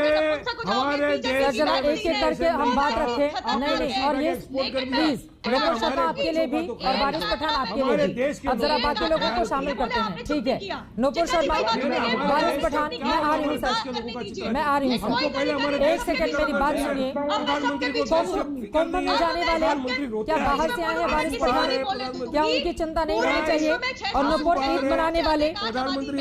हमारे देश जरा एक एक करके हम बात रखें। नहीं, और ये प्लीज नुपुर शर्मा आपके लिए भी और वारिस पठान आपके लिए भी। अब जरा बाकी लोगों को शामिल करते हैं, ठीक है? नुपुर शर्मा, वारिस पठान, मैं आ रही हूँ सर, मैं आ रही हूँ सर, 1 सेकंड मेरी बात सुनिए। कुंभ में जाने वाले क्या बाहर से आए हैं वारिस पठान? क्या उनकी चिंता नहीं होनी चाहिए? और नुपुर, ईद मनाने वाले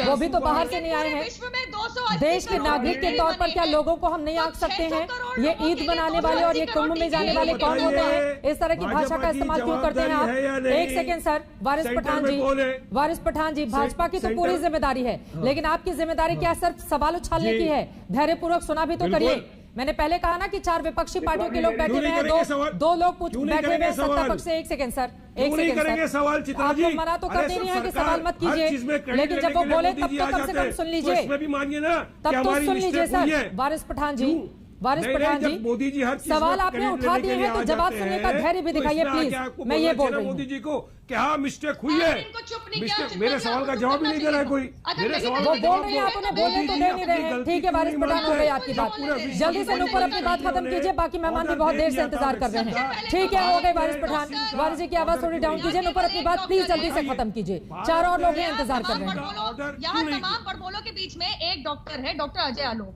वो भी तो बाहर से नहीं आए हैं। देश के नागरिक के तौर पर क्या लोगों को हम नहीं आंक सकते हैं? ये ईद मनाने वाले और ये कुंभ में जाने वाले कौन होते हैं? इस तरह की भाषा भाषा का इस्तेमाल क्यों करते हैं आप? एक सेकेंड सर, वारिस पठान जी, भाजपा की तो पूरी जिम्मेदारी है, लेकिन आपकी जिम्मेदारी क्या सिर्फ सवाल उछालने की है? धैर्यपूर्वक सुना भी तो करिए। मैंने पहले कहा ना कि 4 विपक्षी पार्टियों के लोग बैठे हुए हैं, दो लोग बैठे हुए हैं सत्ता पक्ष से। एक सेकंड सर, एक सेकंड सवाल, आप लोग मना तो कर नहीं है कि सवाल मत कीजिए, लेकिन जब वो बोले तब तो कम से कम सुन लीजिए, तब तो सुन लीजिए सर। वारिस पठान जी, मोदी जी सवाल आपने उठा दिए हैं तो जवाब सुनने का धैर्य भी दिखाइए प्लीज। मैं ये बोल रही हूँ मोदी जी को क्या मिस्टेक हुई है? मेरे सवाल का जवाब ही नहीं दे रहा है कोई। मेरे सवाल वो बोल रही है, आप उन्हें बोलने तो दे नहीं रहे हैं। ठीक है वारिस पठान, हो गई आपकी बात, जल्दी से ऊपर अपनी बात खत्म कीजिए, बाकी मेहमान भी बहुत देर से इंतजार कर रहे हैं। ठीक है, हो गई वारिस पठान। वारिस जी की आवाज थोड़ी डाउन कीजिए, ऊपर अपनी बात प्लीज जल्दी से खत्म कीजिए, 4 और लोग इंतजार कर रहे हैं। यहाँ तमाम बड़बोलों के बीच में एक डॉक्टर है, डॉक्टर अजय आलोक।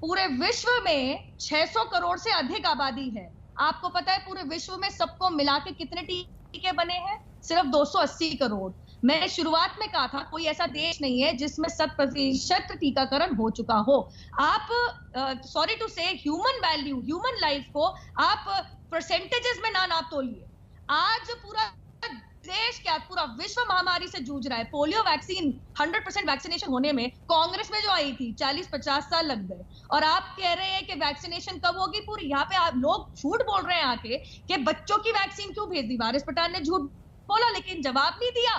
पूरे विश्व में 600 करोड़ से अधिक आबादी है। आपको पता है पूरे विश्व में सबको मिला के कितने टीके बने हैं? सिर्फ 280 करोड़। मैंने शुरुआत में कहा था कोई ऐसा देश नहीं है जिसमें 100% टीकाकरण हो चुका हो। आप सॉरी टू से ह्यूमन वैल्यू, ह्यूमन लाइफ को आप परसेंटेजेस में ना नाप तोलिए। आज पूरा देश क्या पूरा विश्व महामारी से जूझ रहा है। पोलियो वैक्सीन 100% वैक्सीनेशन होने में कांग्रेस में जो आई थी 40-50 साल लग गए, और आप कह रहे हैं कि वैक्सीनेशन कब होगी पूरी। यहाँ पे आप लोग झूठ बोल रहे हैं आके कि बच्चों की वैक्सीन क्यों भेज दी। वारिस पठान ने झूठ बोला लेकिन जवाब नहीं दिया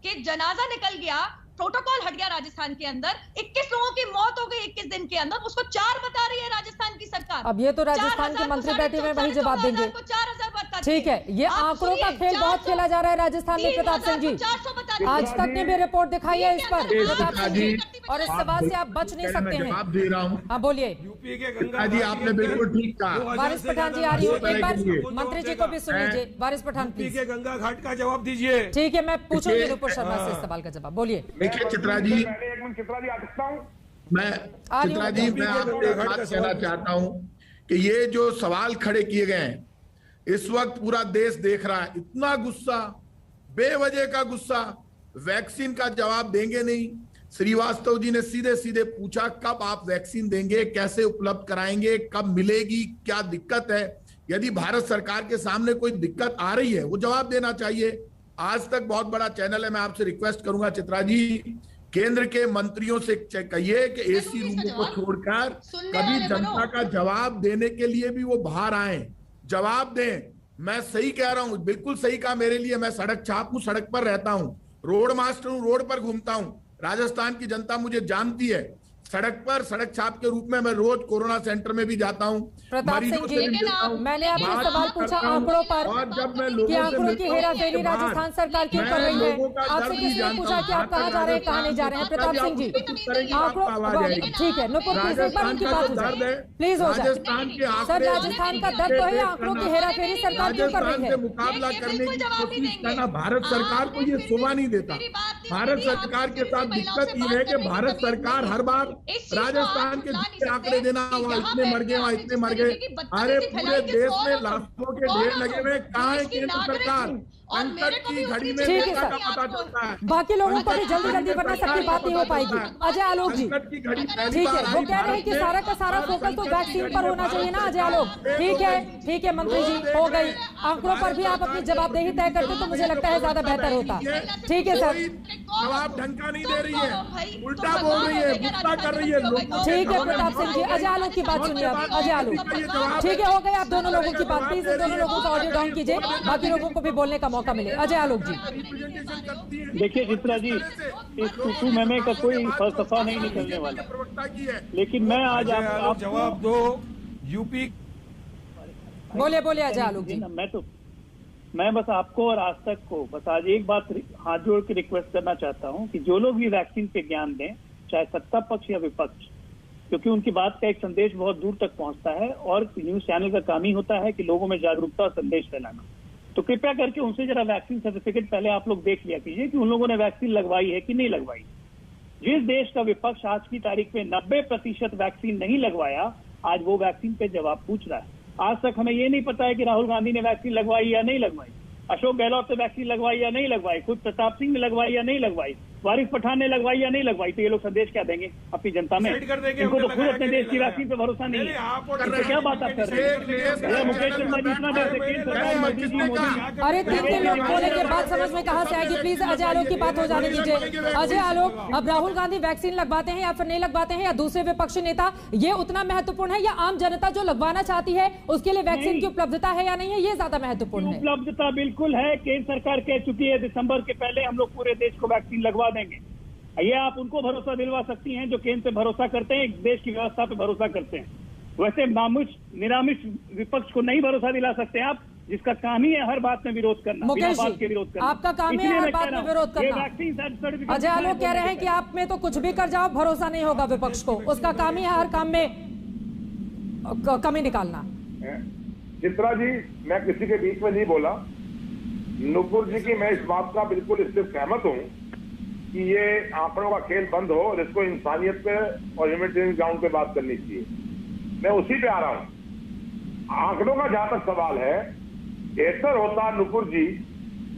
कि जनाजा निकल गया, प्रोटोकॉल हट गया राजस्थान के अंदर, 21 लोगों की मौत हो गई 21 दिन के अंदर, उसको 4 बता रही है राजस्थान की सरकार। अब ये तो राजस्थान के मंत्री बैठे हुए वही जवाब देंगे। ठीक है, ये आंकड़ों का खेल बहुत खेला जा रहा है राजस्थान में। प्रताप सिंह जी, आज तक ने भी रिपोर्ट दिखाई है इस पर प्रताप सिंह जी, और इस सवाल से आप बच नहीं सकते हैं। जवाब दे रहा हूँ। हाँ बोलिए। यूपी के गंगा जी, आपने बिल्कुल ठीक कहा। वारिस पठान जी आ रही हूँ, एक बार मंत्री जी को भी सुन लीजिए। वारिस पठान प्लीज। गंगा घाट का जवाब दीजिए। ठीक है, मैं पूछूंगी नुपुर शर्मा से इस सवाल का जवाब। बोलिए। देखिए चित्रा जी, मैं आपसे एक बात कहना चाहता हूं कि ये जो सवाल खड़े किए गए हैं इस वक्त पूरा देश देख रहा है। इतना गुस्सा, बेवजह का गुस्सा, वैक्सीन का जवाब देंगे नहीं। श्रीवास्तव जी ने सीधे सीधे पूछा कब आप वैक्सीन देंगे, कैसे उपलब्ध कराएंगे, कब मिलेगी, क्या दिक्कत है। यदि भारत सरकार के सामने कोई दिक्कत आ रही है वो जवाब देना चाहिए। आज तक बहुत बड़ा चैनल है, मैं आपसे रिक्वेस्ट करूंगा चित्रा जी, केंद्र के मंत्रियों से कहिए कि एसी रूमों को छोड़कर कभी जनता का जवाब देने के लिए भी वो बाहर आए, जवाब दें। मैं सही कह रहा हूं, बिल्कुल सही कहा। मेरे लिए, मैं सड़क छाप हूं, सड़क पर रहता हूं, रोड मास्टर हूं, रोड पर घूमता हूं। राजस्थान की जनता मुझे जानती है। सड़क पर सड़क छाप के रूप में मैं रोज कोरोना सेंटर में भी जाता हूं। प्रताप सिंह जी, मैंने आपसे सवाल पूछा आंकड़ों पर, और जब मैं कि आंकड़ों की हेराफेरी राजस्थान सरकार क्यों कर रही है। आपसे किसी ने पूछा कि आप कहाँ जा रहे हैं, कहाँ नहीं जा रहे हैं। प्रताप सिंह जी, आंकड़ों ठीक है, नुपुर प्लीज एक बार उनकी बात हो जाए, प्लीज हो जाए। सर, राजस्थान का दर्द तो है, आंकड़ों की हेराफेरी सरकार क्यों कर रही है। मुकाबला करने की कोशिश करना भारत सरकार को ये शोभा नहीं देता। भारत सरकार के साथ दिक्कत ये है कि भारत सरकार हर बार राजस्थान के जितने आंकड़े देना, वहाँ इतने मर गए, वहाँ इतने मर गए। अरे पूरे देश में लाखों के ढेर लगे हुए, कहाँ है केंद्र सरकार? संकट की घड़ी में ठीक है सर, पता चलता है। बाकी लोगों को भी जल्दी जल्दी वरना सबकी बात नहीं हो पाएगी। अजय आलोक जी, ठीक है, वो कह रहे हैं कि सारा का सारा फोकस तो वैक्सीन पर होना चाहिए ना अजय आलोक। ठीक है मंत्री जी, हो गई। आंकड़ों पर भी आप अपनी जवाबदेही तय करते तो मुझे लगता है ज्यादा बेहतर होता। ठीक है सर, जवाब ढंग का नहीं दे रही है, उल्टा बोल रही है, गुस्सा कर रही है। ठीक है प्रताप सिंह जी, अजय आलोक की बात सुनिए आप। अजय आलोक, ठीक है, हो गई आप दोनों लोगों की बात। प्लीज इन दोनों लोगों का ऑडियो डाउन कीजिए, बाकी लोगों को भी बोलने का मौका मिले। अजय आलोक जी, देखिए चित्रा जी, इस टू मेमे का कोई फलसफा नहीं निकलने वाला, लेकिन मैं आज आप जवाब दो। यूपी बोलिए अजय आलोक जी। मैं बस आपको और आज तक को बस आज एक बात हाथ जोड़ के रिक्वेस्ट करना चाहता हूं कि जो लोग भी वैक्सीन पे ज्ञान दें, चाहे सत्ता पक्ष या विपक्ष, क्योंकि उनकी बात का एक संदेश बहुत दूर तक पहुंचता है और न्यूज चैनल का काम ही होता है कि लोगों में जागरूकता और संदेश फैलाना। तो कृपया करके उनसे जरा वैक्सीन सर्टिफिकेट पहले आप लोग देख लिया कीजिए कि उन लोगों ने वैक्सीन लगवाई है कि नहीं लगवाई। जिस देश का विपक्ष आज की तारीख में 90% वैक्सीन नहीं लगवाया, आज वो वैक्सीन पे जवाब पूछ रहा है। आज तक हमें ये नहीं पता है कि राहुल गांधी ने वैक्सीन लगवाई या नहीं लगवाई, अशोक गहलोत ने वैक्सीन लगवाई या नहीं लगवाई, खुद प्रताप सिंह ने लगवाई या नहीं लगवाई। वारिस पठान ने लगवाई या नहीं लगवाई, तो ये लोग संदेश क्या देंगे अपनी जनता में? इनको तो खुद अपने देश की वैक्सीन पे भरोसा नहीं है, तो क्या बात आप कर रहे हैं? मुकेश शर्मा जितना अरे 3 लोग बोले के बाद समझ में कहां से आएगी? प्लीज अजय आलोक की बात हो जाने दीजिए। अजय आलोक, अब राहुल गांधी वैक्सीन लगवाते हैं या फिर नहीं लगवाते हैं, या दूसरे विपक्षी नेता, ये उतना महत्वपूर्ण है, या आम जनता जो लगवाना चाहती है उसके लिए वैक्सीन की उपलब्धता है या नहीं है, ये ज्यादा महत्वपूर्ण है? उपलब्धता बिल्कुल है, केंद्र सरकार कह चुकी है दिसंबर के पहले हम लोग पूरे देश को वैक्सीन लगवा देंगे। ये आप उनको भरोसा दिलवा सकती हैं जो केंद्र पे भरोसा करते हैं, देश की व्यवस्था पे भरोसा करते हैं। वैसे निरामिष विपक्ष को नहीं भरोसा दिला सकते आप, जिसका काम ही है हर बात में विरोध करना, बिना बात के विरोध करना। आपका काम है हर बात में विरोध करना। अजय आलोक कह रहे हैं कि आप में तो कुछ भी कर जाओ, भरोसा नहीं होगा विपक्ष को, उसका काम ही है हर काम में कमी निकालना। चित्रा जी, मैं किसी के बीच में नहीं बोला। नुपुर जी की मैं इस बात का बिल्कुल इससे सहमत हूं कि ये आंकड़ों का खेल बंद हो और इसको इंसानियत पे और ह्यूमैनिटेरियन ग्राउंड पे बात करनी चाहिए। मैं उसी पे आ रहा हूं। आंकड़ों का जहां तक सवाल है, बेहतर होता नुपुर जी,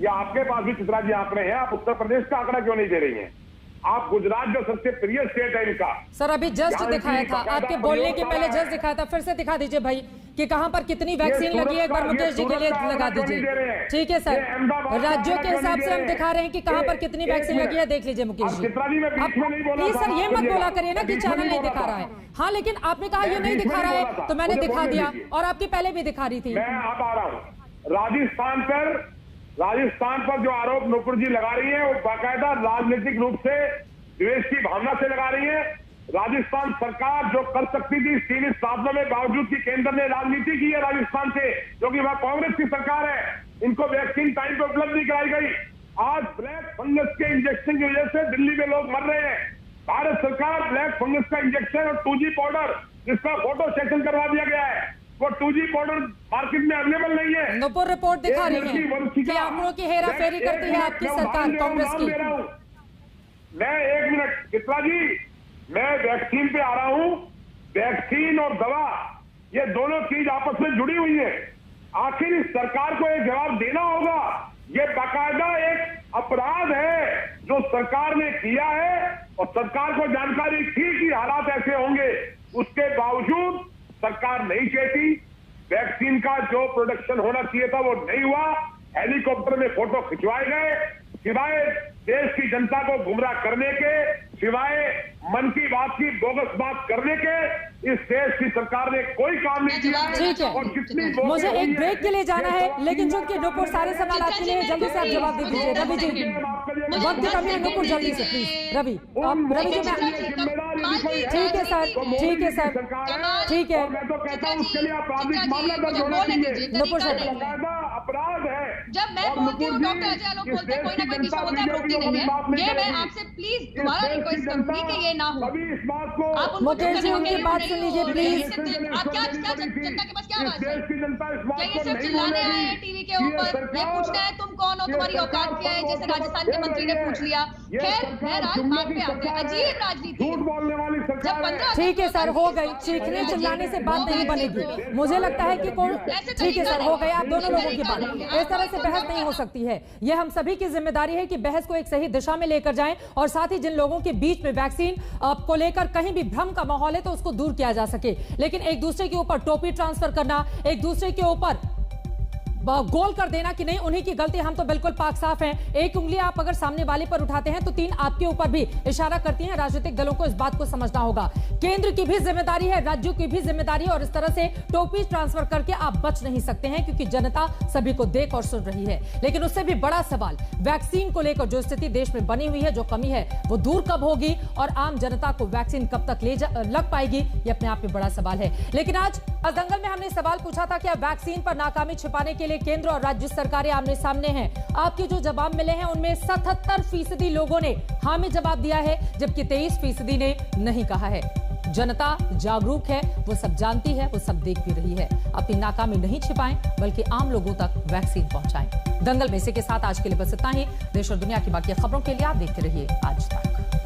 या आपके पास भी चित्रा जी आंकड़े हैं, आप उत्तर प्रदेश का आंकड़ा क्यों नहीं दे रही हैं? आप गुजरात जो सबसे प्रिय स्टेट है इनका। सर अभी जस्ट दिखाया था, आपके बोलने के पहले जस्ट दिखाया था, फिर से दिखा दीजिए भाई कि कहां पर कितनी वैक्सीन लगी है, एक बार मुकेश जी के लिए लगा दीजिए। ठीक है सर, राज्यों के हिसाब से हम दिखा रहे हैं कि कहां पर कितनी वैक्सीन लगी है, देख लीजिए मुकेश जी। प्लीज सर ये मत बोला करिए ना कि चैनल नहीं दिखा रहा है। हाँ लेकिन आपने कहा ये नहीं दिखा रहा है तो मैंने दिखा दिया, और आपकी पहले भी दिखा रही थी। मैं आप आ रहा हूँ राजस्थान पर जो आरोप नुपुर जी लगा रही है वो बाकायदा राजनीतिक रूप से द्वेष की भावना से लगा रही है। राजस्थान सरकार जो कर सकती थी सीमित साधनों में, बावजूद की केंद्र ने राजनीति की है राजस्थान से, क्योंकि वह कांग्रेस की सरकार है। इनको वैक्सीन टाइम पे उपलब्ध नहीं कराई गई। आज ब्लैक फंगस के इंजेक्शन की वजह से दिल्ली में लोग मर रहे हैं। भारत सरकार ब्लैक फंगस का इंजेक्शन और 2G पाउडर, जिसका फोटो सेशन करवा दिया गया है, वो 2G पाउडर मार्केट में अवेलेबल नहीं है। नुपुर रिपोर्ट दिखा रही है कि आंकड़ों की हेराफेरी करती है आपकी सरकार, कांग्रेस की। मैं 1 मिनट चित्रा जी, मैं वैक्सीन पे आ रहा हूं। वैक्सीन और दवा ये दोनों चीज आपस में जुड़ी हुई है। आखिर इस सरकार को एक जवाब देना होगा। ये बाकायदा एक अपराध है जो सरकार ने किया है, और सरकार को जानकारी थी कि हालात ऐसे होंगे, उसके बावजूद सरकार नहीं चाहती। वैक्सीन का जो प्रोडक्शन होना चाहिए था वो नहीं हुआ। हेलीकॉप्टर में फोटो खिंचवाए गए, सिवाय देश की जनता को गुमराह करने के, सिवाय मन की बात की बोगस बात करने के, इस देश की सरकार ने कोई काम नहीं किया। ठीक है, और कितनी मुझे एक ब्रेक के लिए जाना है, लेकिन जो कि नुपुर सारे सवाल आपके लिए जल्दी से आप जवाब दे दीजिए। रवि जी वक्त की कमी है, नुपुर जल्दी से प्लीज। रवि जी ठीक है सर, ठीक है सर, ठीक है। मैं तो कहता हूँ उसके लिए आपराधिक मामला दर्ज होना चाहिए। नुपुर सर अपराध है। जब मैं बोलती हूँ डॉक्टर अजय आलोक बोलते हैं कोई ना कोई बीच में बोलता है, रोकती नहीं है। ये मैं आपसे प्लीज दोबारा रिक्वेस्ट करूंगी कि ये ना हो। आप मुकेश जी उनकी बात सुन लीजिए प्लीज। आप क्या जनता के पास क्या आवाज है? क्या ये सिर्फ चिल्लाने आए हैं टीवी के ऊपर? ये पूछना है तुम कौन हो, तुम्हारी औकात क्या है, जैसे राजस्थान के मंत्री ने पूछ लिया। खैर बहरहाल बात पे आते हैं। अजीब राजनीति जब 15। ठीक है सर, हो गई। चीखने चिल्लाने से बात नहीं बनेगी। मुझे लगता है कि कौन, ठीक है सर, हो गई। आप दोनों लोगों की बात, इस तरह से बहस नहीं हो सकती है। यह हम सभी की जिम्मेदारी है कि बहस को एक सही दिशा में लेकर जाएं, और साथ ही जिन लोगों के बीच में वैक्सीन को लेकर कहीं भी भ्रम का माहौल है तो उसको दूर किया जा सके। लेकिन एक दूसरे के ऊपर टोपी ट्रांसफर करना, एक दूसरे के ऊपर गोल कर देना कि नहीं उन्हीं की गलती, हम तो बिल्कुल पाक साफ हैं। एक उंगली आप अगर सामने वाले पर उठाते हैं तो 3 आपके ऊपर भी इशारा करती हैं। राजनीतिक दलों को इस बात को समझना होगा। केंद्र की भी जिम्मेदारी है, राज्यों की भी जिम्मेदारी है, और इस तरह से टोपी ट्रांसफर करके आप बच नहीं सकते हैं, क्योंकि जनता सभी को देख और सुन रही है। लेकिन उससे भी बड़ा सवाल, वैक्सीन को लेकर जो स्थिति देश में बनी हुई है, जो कमी है, वो दूर कब होगी, और आम जनता को वैक्सीन कब तक लग पाएगी, ये अपने आप में बड़ा सवाल है। लेकिन आज दंगल में हमने सवाल पूछा था कि वैक्सीन पर नाकामी छिपाने के लिए केंद्र और राज्य सरकारें आमने सामने हैं। आपके जो जवाब मिले हैं उनमें 77% लोगों ने हाँ में जवाब दिया है, जबकि 23% ने नहीं कहा है। जनता जागरूक है, वो सब जानती है, वो सब देख भी रही है। अपनी नाकामी नहीं छिपाएं, बल्कि आम लोगों तक वैक्सीन पहुंचाएं। दंगल में इसी के साथ आज के लिए बस इतना ही। देश और दुनिया की बाकी खबरों के लिए आप देखते रहिए आज तक।